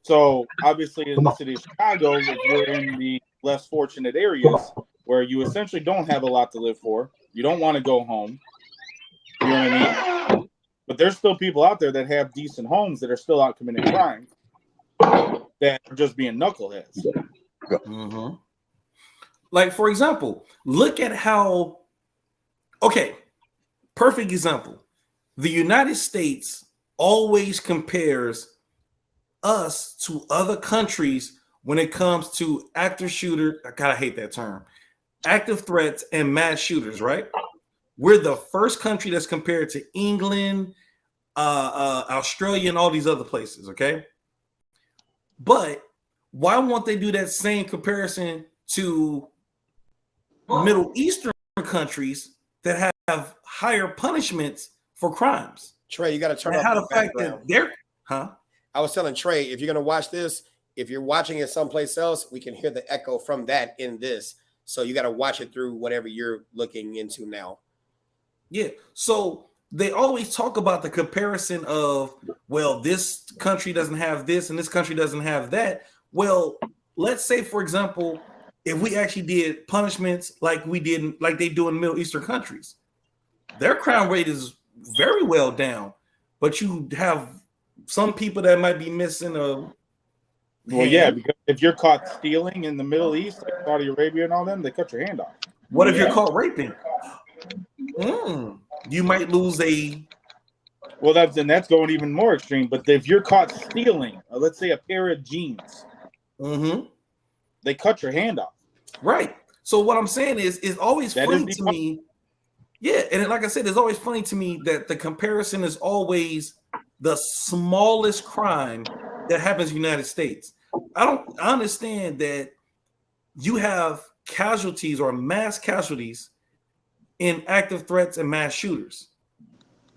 So obviously in the city of Chicago, if you're in the less fortunate areas where you essentially don't have a lot to live for, you don't want to go home. You know what I mean? But there's still people out there that have decent homes that are still out committing crime that are just being knuckleheads. Mm-hmm. Like, for example, look at how, perfect example. The United States always compares us to other countries when it comes to active shooter. I kind of hate that term. Active threats and mass shooters, right? We're the first country that's compared to England, Australia, and all these other places, okay? But why won't they do that same comparison to Middle Eastern countries that have higher punishments for crimes? Trey, you got to turn off the fact that they're, I was telling Trey, if you're going to watch this, if you're watching it someplace else, we can hear the echo from that in this. So you got to watch it through whatever you're looking into now. Yeah. So they always talk about the comparison of, well, this country doesn't have this and this country doesn't have that. Well, let's say, for example, if we actually did punishments like they do in Middle Eastern countries, their crime rate is very well down, but you have some people that might be missing a. Well, yeah, because if you're caught stealing in the Middle East, like Saudi Arabia and all them, they cut your hand off. What if you're caught raping? You might lose a. Well, that's going even more extreme. But if you're caught stealing, let's say a pair of jeans, they cut your hand off. Right. So what I'm saying is, it's always funny to me. Yeah, and like I said, it's always funny to me that the comparison is always the smallest crime that happens in the United States. I understand that you have casualties or mass casualties in active threats and mass shooters.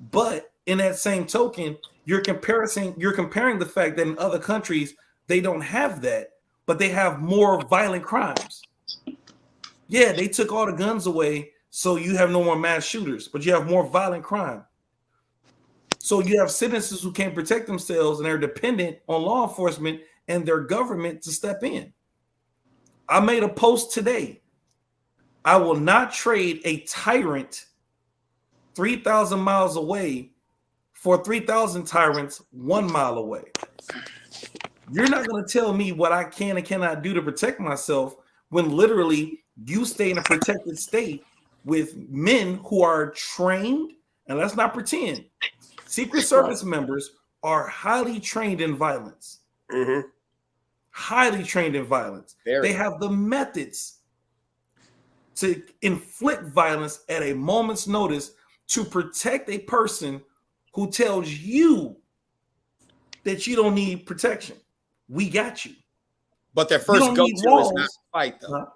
But in that same token, you're comparing the fact that in other countries they don't have that, but they have more violent crimes. Yeah, they took all the guns away, so you have no more mass shooters, but you have more violent crime. So you have citizens who can't protect themselves and they're dependent on law enforcement and their government to step in. I made a post today. I will not trade a tyrant 3,000 miles away for 3,000 tyrants 1 mile away. You're not going to tell me what I can and cannot do to protect myself when literally you stay in a protected state with men who are trained, and let's not pretend, Secret Service members are highly trained in violence. Mm-hmm. Highly trained in violence. They have the methods to inflict violence at a moment's notice to protect a person who tells you that you don't need protection. We got you. But their first go-to is not to fight, though.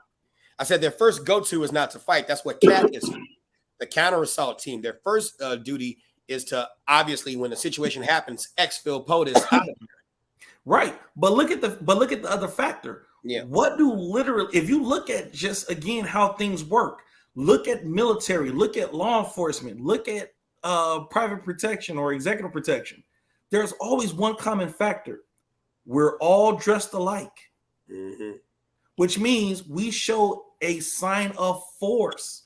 I said their first go-to is not to fight. That's what CAT is. The counter-assault team. Their first duty is to, obviously, when the situation happens, exfil POTUS out of here. Right. But look at the other factor. Yeah. What do literally, if you look at just again how things work, look at military, look at law enforcement, look at private protection or executive protection. There's always one common factor. We're all dressed alike, which means we show a sign of force.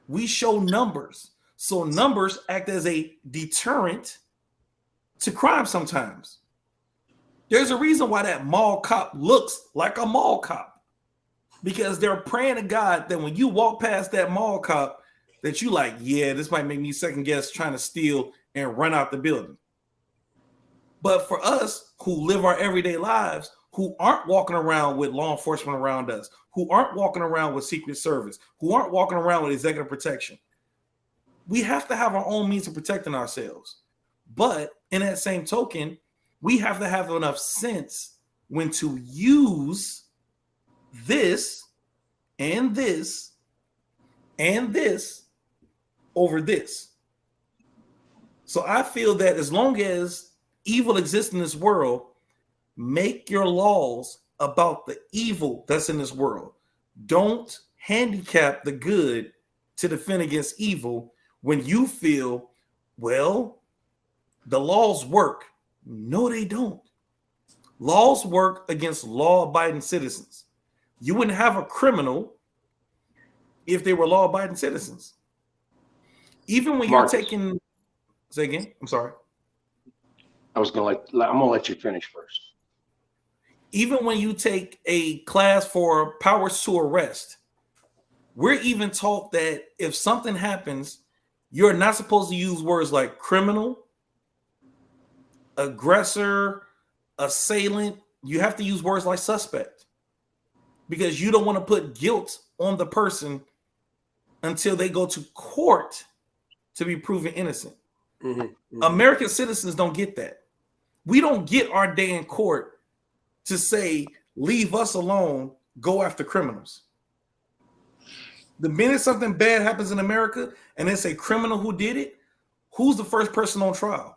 We show numbers. So numbers act as a deterrent to crime sometimes. There's a reason why that mall cop looks like a mall cop, because they're praying to God that when you walk past that mall cop, that you like, yeah, this might make me second guess trying to steal and run out the building. But for us who live our everyday lives, who aren't walking around with law enforcement around us, who aren't walking around with Secret Service, who aren't walking around with executive protection, we have to have our own means of protecting ourselves. But in that same token, we have to have enough sense when to use this and this and this over this. So I feel that as long as evil exists in this world, make your laws about the evil that's in this world. Don't handicap the good to defend against evil when you feel, well, the laws work. No, they don't. Laws work against law-abiding citizens. You wouldn't have a criminal if they were law-abiding citizens. Even when you're taking, say again, I'm sorry. I'm gonna let you finish first. Even when you take a class for powers to arrest, we're even taught that if something happens, you're not supposed to use words like criminal, aggressor, assailant. You have to use words like suspect, because you don't want to put guilt on the person until they go to court to be proven innocent. American citizens don't get that. We don't get our day in court to say, leave us alone, go after criminals. The minute something bad happens in America and it's a criminal who did it, who's the first person on trial?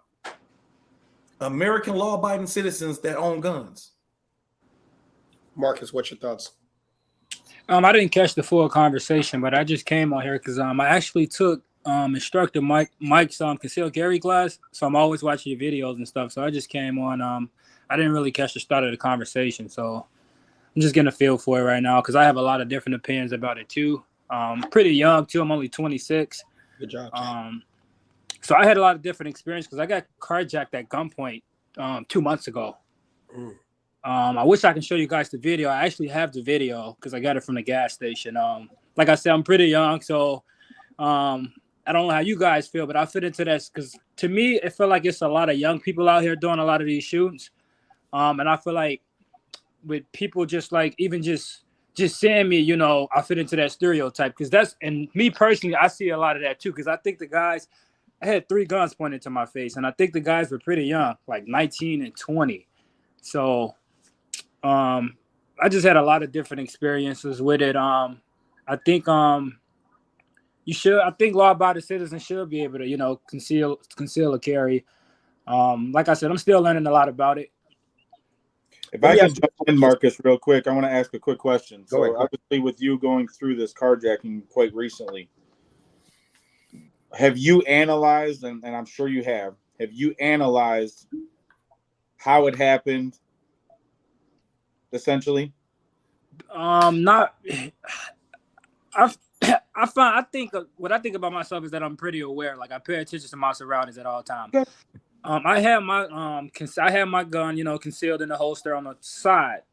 American law-abiding citizens that own guns. Marcus, what's your thoughts? I didn't catch the full conversation, but I just came on here because I actually took instructor Mike's concealed carry class, so I'm always watching your videos and stuff. So I just came on. I didn't really catch the start of the conversation, so I'm just getting a feel for it right now because I have a lot of different opinions about it too. Pretty young too. I'm only 26. Good job. So I had a lot of different experience because I got carjacked at gunpoint 2 months ago. I wish I can show you guys the video. I actually have the video because I got it from the gas station. Like I said, I'm pretty young, so I don't know how you guys feel, but I fit into this because to me, it felt like it's a lot of young people out here doing a lot of these shootings. And I feel like with people just like even just just seeing me, I fit into that stereotype because and me personally, I see a lot of that too. Because I think I had 3 guns pointed to my face, and I think the guys were pretty young, like 19 and 20. So, I just had a lot of different experiences with it. I think I think law-abiding citizens should be able to, conceal or carry. Like I said, I'm still learning a lot about it. If I can jump in, Marcus, real quick, I want to ask a quick question. Go ahead. Obviously, with you going through this carjacking quite recently, have you analyzed, and I'm sure you have you analyzed how it happened, essentially? Not. I think what I think about myself is that I'm pretty aware. Like I pay attention to my surroundings at all times. Okay. I had my gun, concealed in the holster on the side.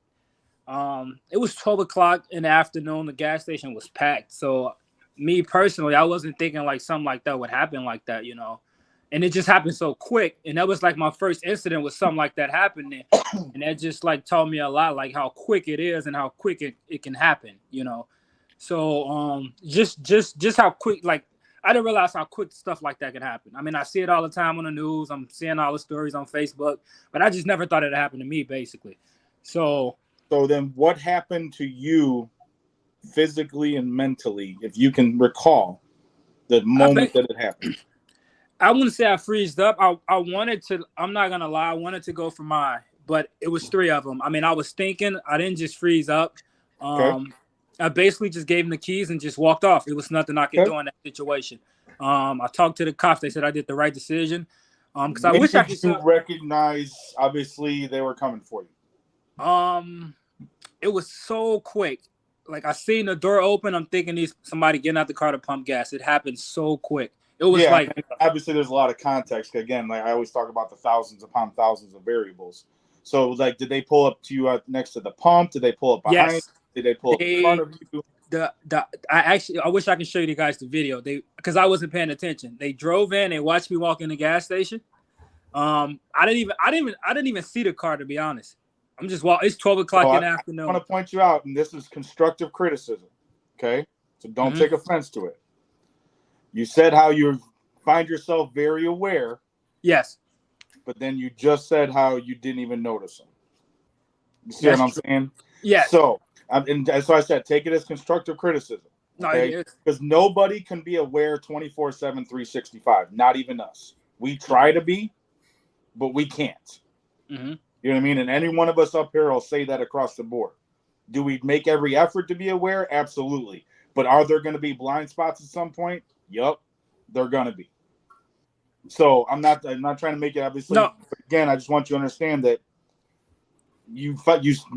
It was 12 o'clock in the afternoon. The gas station was packed. So me personally, I wasn't thinking like something like that would happen like that, and it just happened so quick. And that was like my first incident with something like that happening. And that just like taught me a lot, like how quick it is and how quick it can happen, So just how quick, like I didn't realize how quick stuff like that can happen. I mean, I see it all the time on the news. I'm seeing all the stories on Facebook, but I just never thought it happened to me, basically. So then what happened to you physically and mentally, if you can recall the moment that it happened? I wouldn't say I freezed up. I wanted to, I'm not going to lie, I wanted to go for mine, but it was 3 of them. I mean, I was thinking, I didn't just freeze up. Okay. I basically just gave them the keys and just walked off. It was nothing I could do in that situation. I talked to the cops. They said I did the right decision. Because I wish I could recognize. Obviously, they were coming for you. It was so quick. Like I seen the door open. I'm thinking somebody getting out the car to pump gas. It happened so quick. It was obviously there's a lot of context. Again, like I always talk about the thousands upon thousands of variables. So, like, did they pull up to you next to the pump? Did they pull up behind? Yes. Did they pull up in front of you? I wish I could show you guys the video. Because I wasn't paying attention. They drove in. They watched me walk in the gas station. I didn't even see the car, to be honest. I'm just It's 12 o'clock in the afternoon. I want to point you out, and this is constructive criticism. Okay, so don't take offense to it. You said how you find yourself very aware. Yes. But then you just said how you didn't even notice them. You see what I'm saying? Yes. So, so I said, take it as constructive criticism. Okay? Because nobody can be aware 24/7, 365. Not even us. We try to be, but we can't. Mm-hmm. You know what I mean? And any one of us up here will say that across the board. Do we make every effort to be aware? Absolutely. But are there going to be blind spots at some point? Yup, they're going to be. So I'm not trying to make it obviously. No. But again, I just want you to understand that you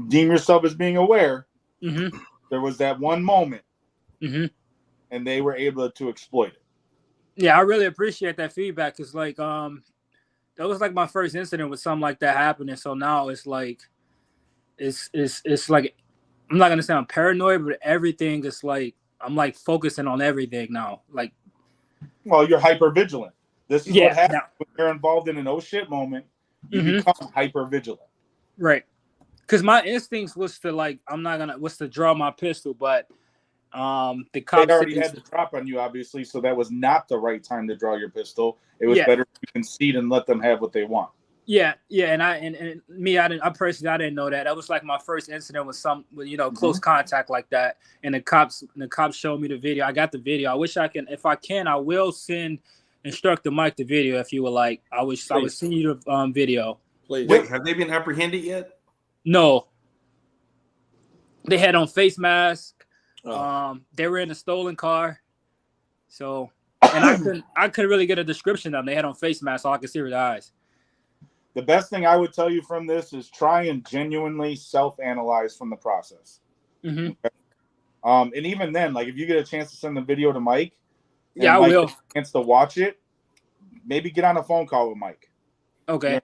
deem yourself as being aware. Mm-hmm. There was that one moment, and they were able to exploit it. Yeah, I really appreciate that feedback. Cause like that was like my first incident with something like that happening. So now it's like it's like I'm not gonna say I'm paranoid, but everything is like I'm like focusing on everything now. Like, well, you're hyper vigilant. This is what happens when you're involved in an oh shit moment. You become hyper vigilant. Right. Because my instincts was to was to draw my pistol, but the cops already had the drop on you, obviously, so that was not the right time to draw your pistol. It was better to concede and let them have what they want. Yeah, and I personally I didn't know that. That was like my first incident with close contact like that. And the cops showed me the video. I got the video. I wish if I can, I will send Instructor Mike the video if you would like. I would send you the video. Please. Wait, have they been apprehended yet? No. They had on face masks. They were in a stolen car. So, and I couldn't really get a description of them. They had on face masks, all I could see were the eyes. The best thing I would tell you from this is try and genuinely self-analyze from the process. Mm-hmm. Okay? And even then, like if you get a chance to send the video to Mike, I will. Get a chance to watch it, maybe get on a phone call with Mike. Okay. You know,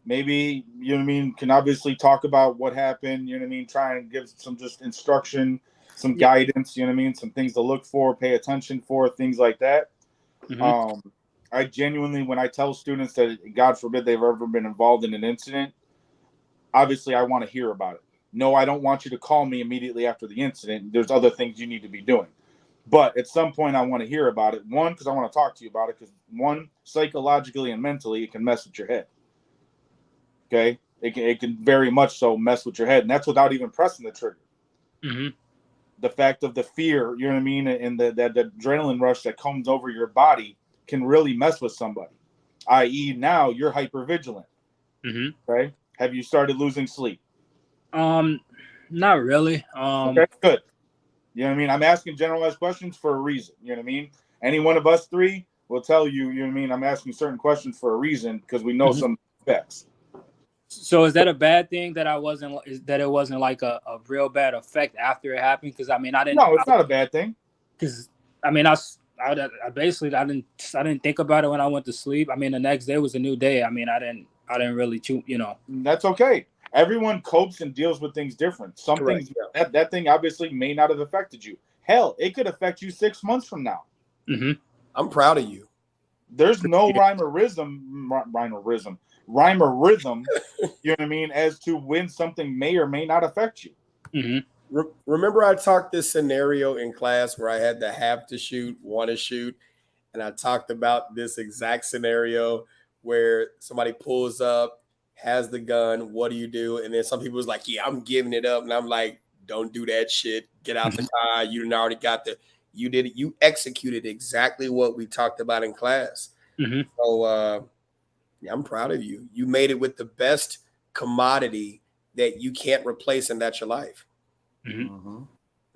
maybe, you know what I mean, can obviously talk about what happened, you know what I mean, try and give some just instruction, some guidance, you know what I mean, some things to look for, pay attention for, things like that. Mm-hmm. I genuinely, when I tell students that, God forbid, they've ever been involved in an incident, obviously I want to hear about it No, I don't want you to call me immediately after the incident. There's other things you need to be doing. But at some point, I want to hear about it. One, because I want to talk to you about it. Because one, psychologically and mentally, it can mess with your head. Okay? It can very much so mess with your head. And that's without even pressing the trigger. Mm-hmm. The fact of the fear, you know what I mean? And the adrenaline rush that comes over your body can really mess with somebody. I.e., now you're hypervigilant. Mm-hmm. Okay? Have you started losing sleep? Not really. Okay, good. You know what I mean? I'm asking generalized questions for a reason. You know what I mean? Any one of us three will tell you, you know what I mean? I'm asking certain questions for a reason because we know some effects. So is that a bad thing that it wasn't like a real bad effect after it happened? Because I mean, I didn't. No, it's not a bad thing. Because I mean, I basically I didn't think about it when I went to sleep. I mean, the next day was a new day. I mean, I didn't really you know. That's okay. Everyone copes and deals with things different. Some Correct, things that thing obviously may not have affected you. Hell, it could affect you 6 months from now. Mm-hmm. I'm proud of you. There's no rhyme or rhythm. You know what I mean, as to when something may or may not affect you. Mm-hmm. Remember, I talked this scenario in class where I had to have to shoot, want to shoot, and I talked about this exact scenario where somebody pulls up, has the gun. What do you do? And then some people was like, "Yeah, I'm giving it up," and I'm like, "Don't do that shit. Get out the car. You done already got the. You did it. You executed exactly what we talked about in class." Mm-hmm. So, yeah, I'm proud of you. You made it with the best commodity that you can't replace, and that's your life. Mm-hmm.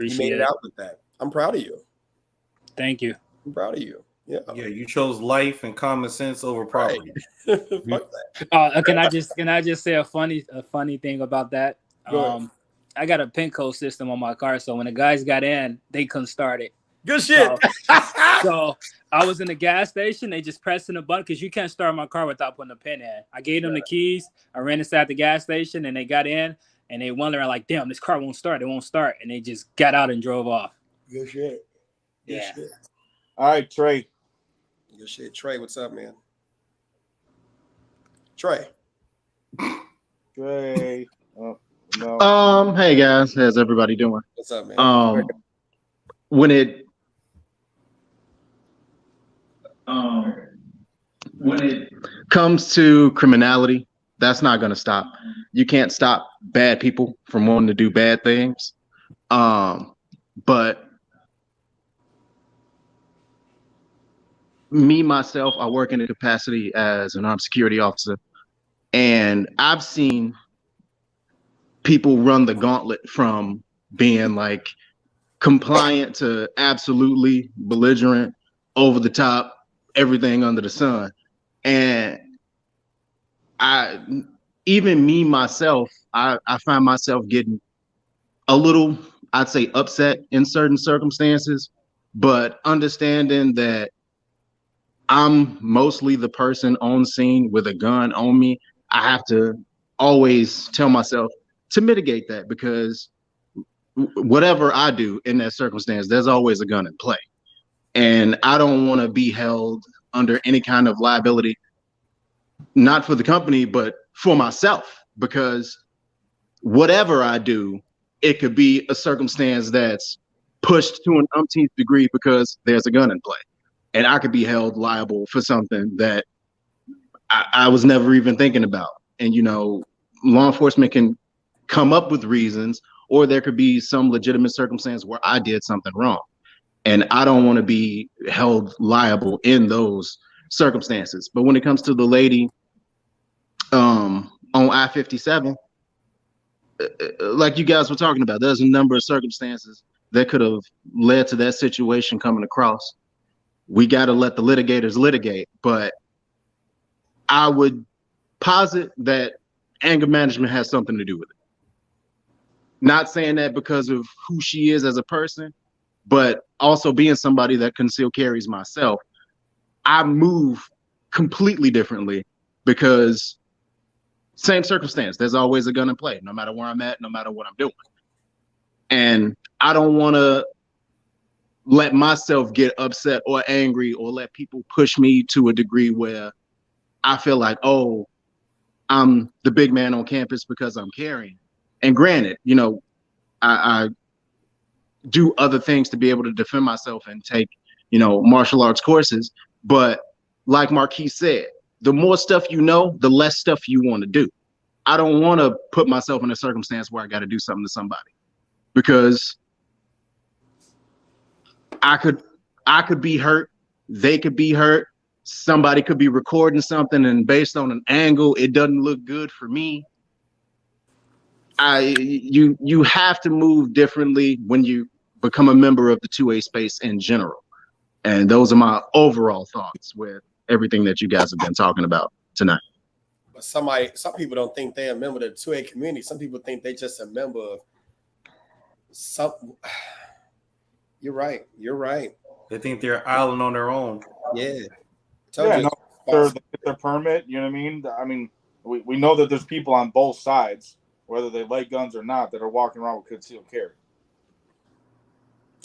You made it out with that. I'm proud of you. Thank you. I'm proud of you. Yeah. Yeah, you chose life and common sense over property. Fuck that. Can I just say a funny thing about that? I got a pin code system on my car, so when the guys got in, they couldn't start it. Good shit. So I was in the gas station. They just pressing a button because you can't start my car without putting a pin in. I gave them the keys. I ran inside the gas station, and they got in, and they wondering like, "Damn, this car won't start. It won't start." And they just got out and drove off. Good shit. Good Yeah. shit. All right, Trey. Good shit. Trey, what's up, man? Trey. Trey. Oh, no. Hey guys, how's everybody doing? What's up, man? When it comes to criminality, that's not going to stop. You can't stop bad people from wanting to do bad things. But me, myself, I work in a capacity as an armed security officer, and I've seen people run the gauntlet from being like compliant to absolutely belligerent, over the top, everything under the sun. And even me myself, I find myself getting a little, I'd say, upset in certain circumstances, but understanding that I'm mostly the person on scene with a gun on me, I have to always tell myself to mitigate that, because whatever I do in that circumstance, there's always a gun in play. And I don't want to be held under any kind of liability, not for the company, but for myself, because whatever I do, it could be a circumstance that's pushed to an umpteenth degree because there's a gun in play. And I could be held liable for something that I was never even thinking about. And, you know, law enforcement can come up with reasons, or there could be some legitimate circumstance where I did something wrong. And I don't want to be held liable in those circumstances. But when it comes to the lady on I-57, like you guys were talking about, there's a number of circumstances that could have led to that situation coming across. We got to let the litigators litigate. But I would posit that anger management has something to do with it. Not saying that because of who she is as a person, but also being somebody that concealed carries myself, I move completely differently because same circumstance, there's always a gun in play, no matter where I'm at, no matter what I'm doing. And I don't want to let myself get upset or angry, or let people push me to a degree where I feel like, oh, I'm the big man on campus because I'm carrying. And granted, you know, I do other things to be able to defend myself and take, you know, martial arts courses. But like Marquis said, the more stuff you know, the less stuff you want to do. I don't want to put myself in a circumstance where I got to do something to somebody, because I could be hurt, they could be hurt, somebody could be recording something, and based on an angle, it doesn't look good for me. You have to move differently when you become a member of the 2A space in general. And those are my overall thoughts with everything that you guys have been talking about tonight. But some people don't think they're a member of the 2A community. Some people think they're just a member of some. You're right. You're right. They think they're an island on their own. Yeah. Their permit, you know what I mean? I mean, we know that there's people on both sides, whether they like guns or not, that are walking around with concealed carry.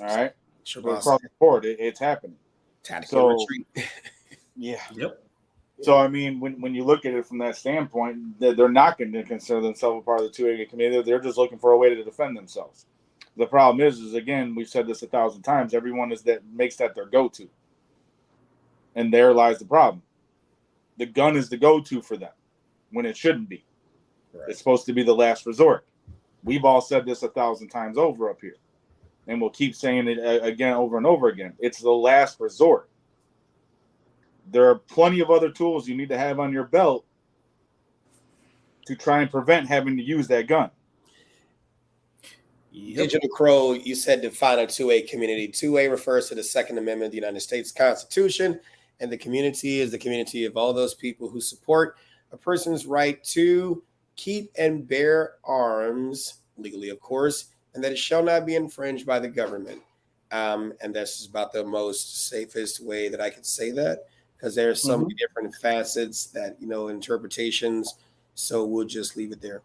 All right? Sure. Across the board, it's happening. Tactical retreat. Yeah. Yep. So, I mean, when you look at it from that standpoint, they're not going to consider themselves a part of the 2A community. They're just looking for a way to defend themselves. The problem is again, we've said this 1,000 times, everyone makes that their go-to. And there lies the problem. The gun is the go-to for them when it shouldn't be. Right. It's supposed to be the last resort. We've all said this 1,000 times over up here. And we'll keep saying it again over and over again. It's the last resort. There are plenty of other tools you need to have on your belt to try and prevent having to use that gun. Digital Crow, you said define a 2A community. 2A refers to the Second Amendment of the United States Constitution, and the community is the community of all those people who support a person's right to keep and bear arms, legally, of course, and that it shall not be infringed by the government. And that's just about the most safest way that I could say that, because there are so many different facets that, you know, interpretations. So we'll just leave it there.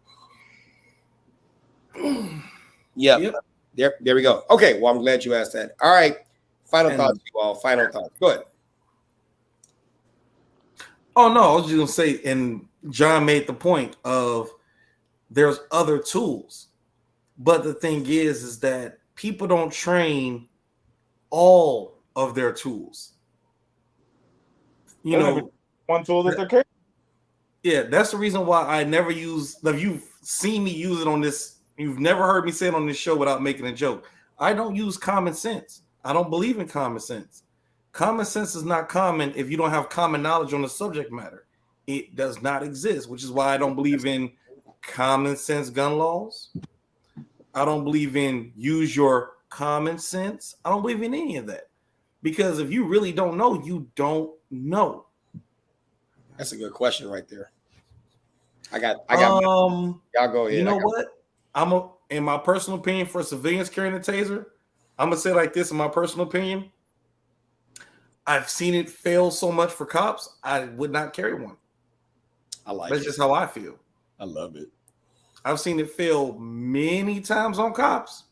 Yep. There we go. Okay. Well, I'm glad you asked that. All right. Final thoughts, you all. Final thoughts. Good. Oh, no. I was just going to say, and John made the point of there's other tools. But the thing is that people don't train all of their tools. You know, one tool that they're carrying. Yeah, that's the reason why I never use. If you've seen me use it on this, you've never heard me say it on this show without making a joke. I don't use common sense. I don't believe in common sense. Common sense is not common if you don't have common knowledge on the subject matter. It does not exist, which is why I don't believe in common sense gun laws. I don't believe in use your common sense. I don't believe in any of that. Because if you really don't know, you don't know. That's a good question right there. I got y'all go ahead. You know what? In my personal opinion, for civilians carrying a taser, I'm gonna say like this in my personal opinion. I've seen it fail so much for cops, I would not carry one. That's just how I feel. I love it. I've seen it fail many times on cops.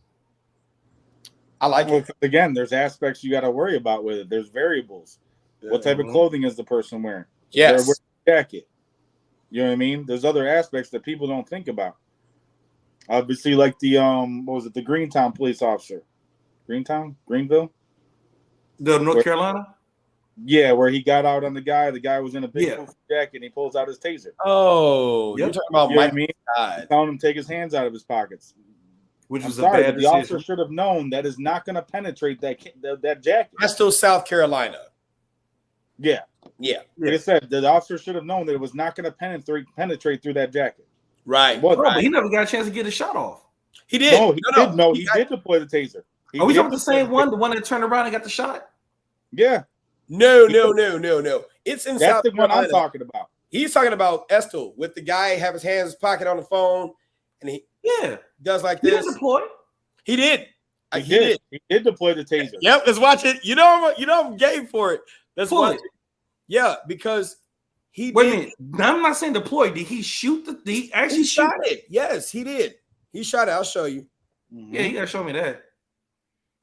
I like it. Again, there's aspects you got to worry about with it. There's variables. What type of clothing is the person wearing? Yes. They're wearing a jacket. You know what I mean? There's other aspects that people don't think about. Obviously, like the what was it? The Greentown police officer, Greenville, the North Carolina. Yeah, where he got out on the guy. The guy was in a big jacket, and he pulls out his taser. Oh, you're talking about Mike? Telling him to take his hands out of his pockets. Which was a bad decision. The officer should have known that is not going to penetrate that jacket. That's still South Carolina. Yeah. Like I said, the officer should have known that it was not going to penetrate through that jacket. Right. But he never got a chance to get a shot off. He did. No, he did deploy the taser. Are we talking the same one? The one that turned around and got the shot? Yeah. No. It's in South Carolina. That's the one I'm talking about. He's talking about Estill with the guy have his hands in his pocket on the phone, and he does like this. He didn't deploy. He did. He did deploy the taser. Yep. Let's watch it. You know I'm game for it. Let's watch it. Yeah, because he. Wait a minute. I'm not saying deploy. Did he shoot the? Did he actually shot it? Yes, he did. He shot it. I'll show you. Yeah, you gotta show me that.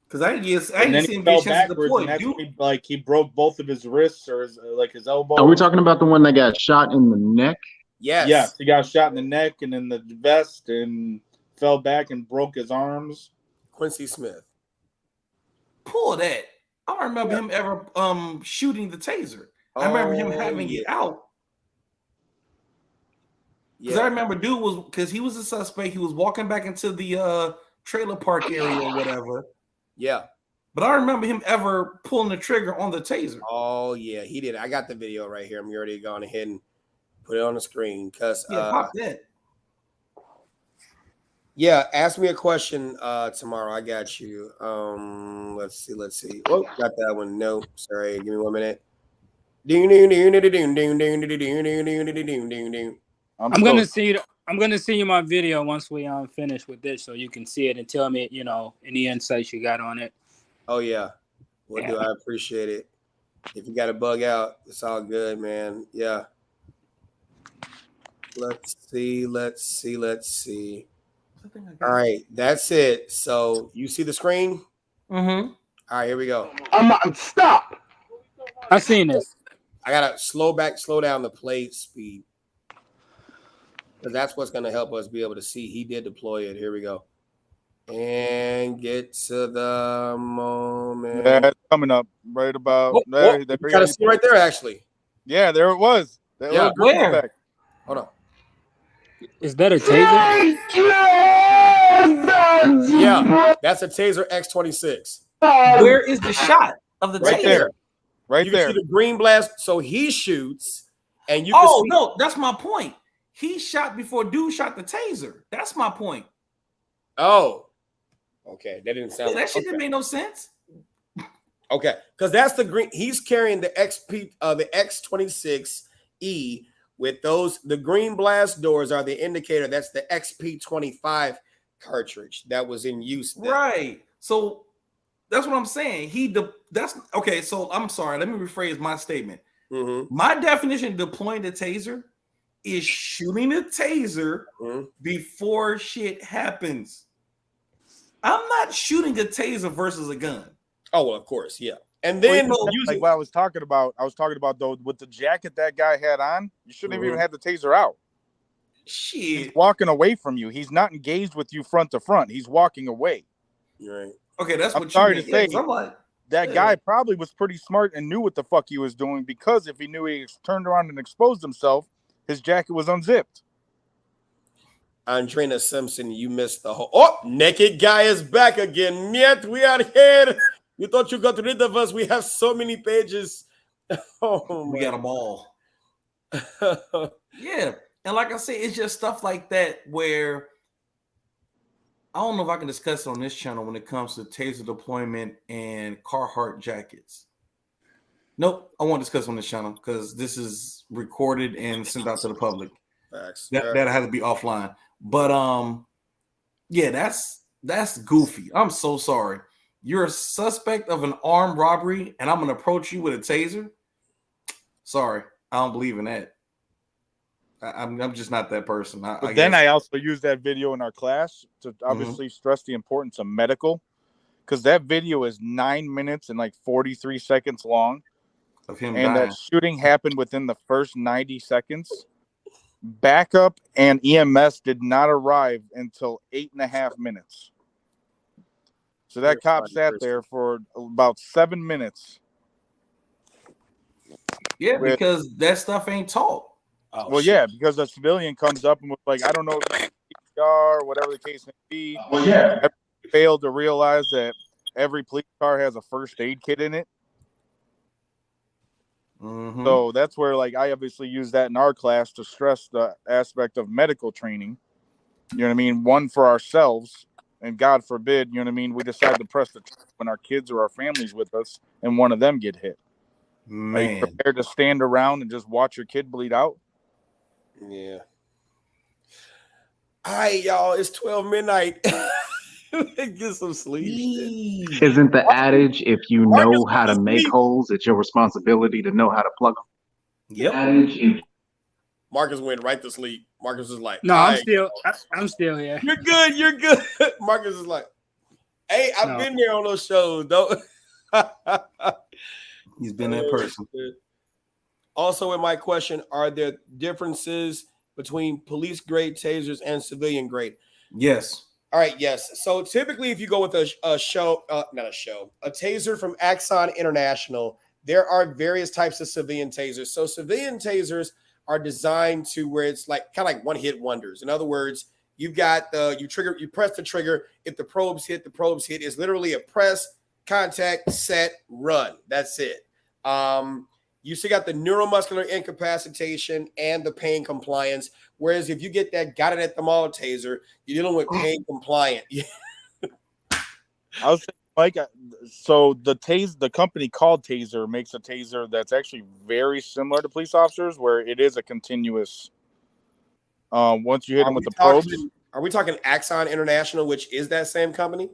Because I didn't see him get a chance to deploy. He broke both of his wrists or his elbow. Are we talking about the one that got shot in the neck? Yes. Yes, he got shot in the neck and in the vest and fell back and broke his arms. Quincy Smith. Pull that. I don't remember him ever shooting the taser. I remember him having it out. Because I remember dude was because he was a suspect. He was walking back into the trailer park area or whatever. Yeah. But I remember him ever pulling the trigger on the taser. Oh yeah, he did. I got the video right here. I'm already gone ahead and put it on the screen because pop that. Yeah, ask me a question tomorrow. I got you. Let's see. Oh, got that one. No, sorry. Give me 1 minute. I'm gonna see you my video once we finish with this, so you can see it and tell me, any insights you got on it. Oh yeah, we'll do. I appreciate it. If you got to bug out, it's all good, man. Yeah. Let's see. All right, that's it. So you see the screen? Mm-hmm. All right, here we go. Stop. I seen this. I gotta slow down the play speed. Because that's what's gonna help us be able to see. He did deploy it. Here we go. And get to the moment. Yeah, it's coming up right about there. You gotta see right there, actually. Yeah, there it was. That little green back. Hold on. Is that a taser? Yeah, that's a Taser X26. Where is the shot of the right taser? There. Right you there. You can see the green blast. So he shoots, and you can see. No, that's my point. He shot before dude shot the taser. That's my point. Oh, okay. That didn't sound. That shit didn't make no sense. Okay, because that's the green. He's carrying the the X26E with those. The green blast doors are the indicator. That's the XP25 cartridge that was in use then. Right. So that's what I'm saying. That's okay. So I'm sorry. Let me rephrase my statement. Mm-hmm. My definition of deploying the taser is shooting the taser before shit happens. I'm not shooting a taser versus a gun. Oh, well, of course, yeah. And then like what I was talking about though, with the jacket that guy had on, you shouldn't have even had the taser out. Shit. He's walking away from you. He's not engaged with you front to front. He's walking away. Right. Okay, that's what I'm sorry to say. Like, that guy probably was pretty smart and knew what the fuck he was doing, because if he knew he turned around and exposed himself, his jacket was unzipped. Andrina Simpson, you missed the whole. Oh, naked guy is back again. Yet we are here. You thought you got rid of us. We have so many pages. Oh, we got them all. Yeah. And like I said, it's just stuff like that where I don't know if I can discuss it on this channel when it comes to taser deployment and Carhartt jackets. Nope, I won't discuss on this channel because this is recorded and sent out to the public. Facts. That had to be offline. But yeah, that's goofy. I'm so sorry. You're a suspect of an armed robbery, and I'm gonna approach you with a taser. Sorry, I don't believe in that. I'm just not that person. I also use that video in our class to obviously stress the importance of medical, because that video is 9 minutes and like 43 seconds long. Of him and dying. That shooting happened within the first 90 seconds. Backup and EMS did not arrive until 8.5 minutes. So that cop sat there for about 7 minutes. Yeah, because that stuff ain't taught. Oh, well, yeah, because a civilian comes up and was like, I don't know if or whatever the case may be. Well, yeah. Failed to realize that every police car has a first aid kit in it. So that's where, like, I obviously use that in our class to stress the aspect of medical training. You know what I mean? One, for ourselves, and God forbid, you know what I mean, we decide to press the trigger when our kids or our families with us and one of them get hit. Man. Are you prepared to stand around and just watch your kid bleed out? Yeah. All right, y'all. It's 12 midnight. Get some sleep. Isn't the adage, if you know how to make holes, it's your responsibility to know how to plug them? Yep. Marcus went right to sleep. Marcus is like, no, I'm still here. You're good. You're good. Marcus is like, hey, I've been there on those shows, though. He's been that person. Also, in my question, are there differences between police grade tasers and civilian grade? Yes. All right, yes. So typically, if you go with a taser from Axon International, there are various types of civilian tasers. So civilian tasers are designed to where it's like kind of like one-hit wonders. In other words, you've got you press the trigger. If the probes hit, the probes hit. It's literally a press, contact, set, run. That's it. You still got the neuromuscular incapacitation and the pain compliance. Whereas if you get that got it at the mall taser, you're dealing with pain compliant. I was saying, Mike, so the company called Taser makes a taser that's actually very similar to police officers, where it is a continuous. Once you hit them with the probes. Are we talking Axon International, which is that same company?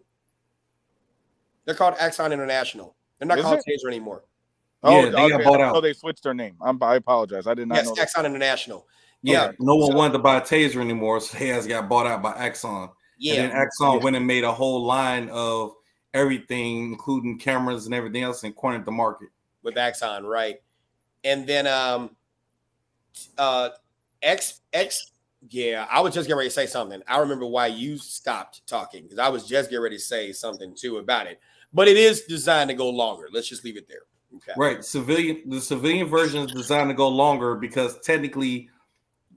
They're called Axon International. They're not called Taser anymore. Yeah, they got bought out. Oh, they switched their name. I apologize. I did not know. Yes, Axon International. Yeah, no one wanted to buy a taser anymore, so Hayes got bought out by Axon. Yeah, and then Axon went and made a whole line of everything, including cameras and everything else, and cornered the market with Axon, right? And then yeah, I was just getting ready to say something. I remember why you stopped talking because I was just getting ready to say something too about it. But it is designed to go longer. Let's just leave it there. Okay. Right. The civilian version is designed to go longer because technically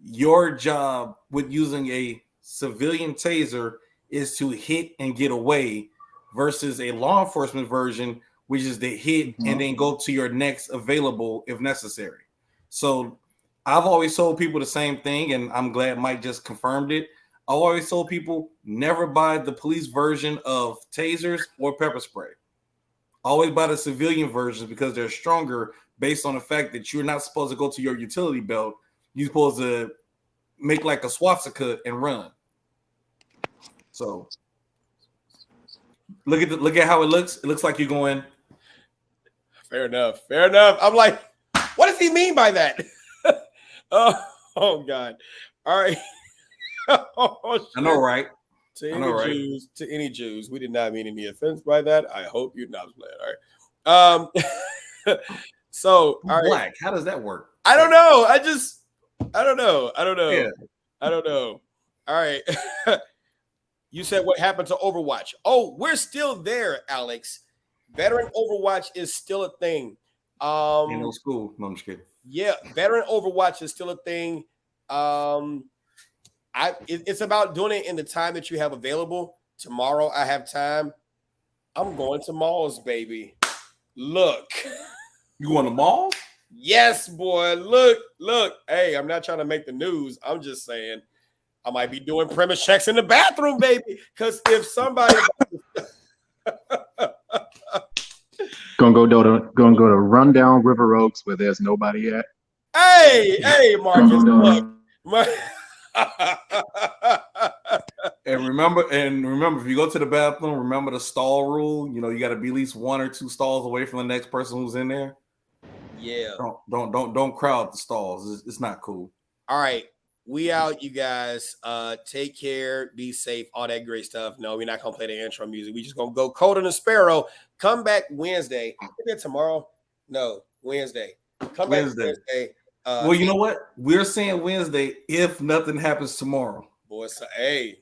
your job with using a civilian taser is to hit and get away versus a law enforcement version, which is to hit and then go to your next available if necessary. So I've always told people the same thing, and I'm glad Mike just confirmed it. I've always told people never buy the police version of tasers or pepper spray. Always buy the civilian versions because they're stronger based on the fact that you're not supposed to go to your utility belt. You're supposed to make like a swastika and run. So look at how it looks. It looks like you're going. Fair enough. I'm like, what does he mean by that? oh God. All right. I know, right? To any Jews, we did not mean any offense by that. I hope you're not playing. All right. So all right. Black. How does that work? I don't know. I don't know. Yeah. I don't know. All right. You said what happened to Overwatch? Oh, we're still there, Alex. Veteran Overwatch is still a thing. In no school. No, I'm just kidding. Yeah, veteran Overwatch is still a thing. It's about doing it in the time that you have available. Tomorrow I have time. I'm going to malls, baby. Look. You going to malls? Yes, boy. Look. Hey, I'm not trying to make the news. I'm just saying I might be doing premise checks in the bathroom, baby. Because if somebody gonna go to rundown River Oaks where there's nobody at. Hey, Marcus. Look. And remember, if you go to the bathroom, remember the stall rule. You know, you got to be at least 1 or 2 stalls away from the next person who's in there. Yeah. Don't crowd the stalls. It's not cool. All right. We out, you guys. Take care, be safe, all that great stuff. No, we're not gonna play the intro music. We just gonna go Cold and the Sparrow. Come back Wednesday. Is it tomorrow? No, Wednesday. Come back Wednesday. Well, you know what? We're saying Wednesday if nothing happens tomorrow. Boy, so, hey,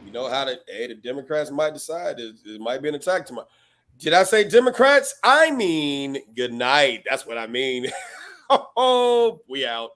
you know how the Democrats might decide it might be an attack tomorrow. Did I say Democrats? I mean good night. That's what I mean. Oh, we out.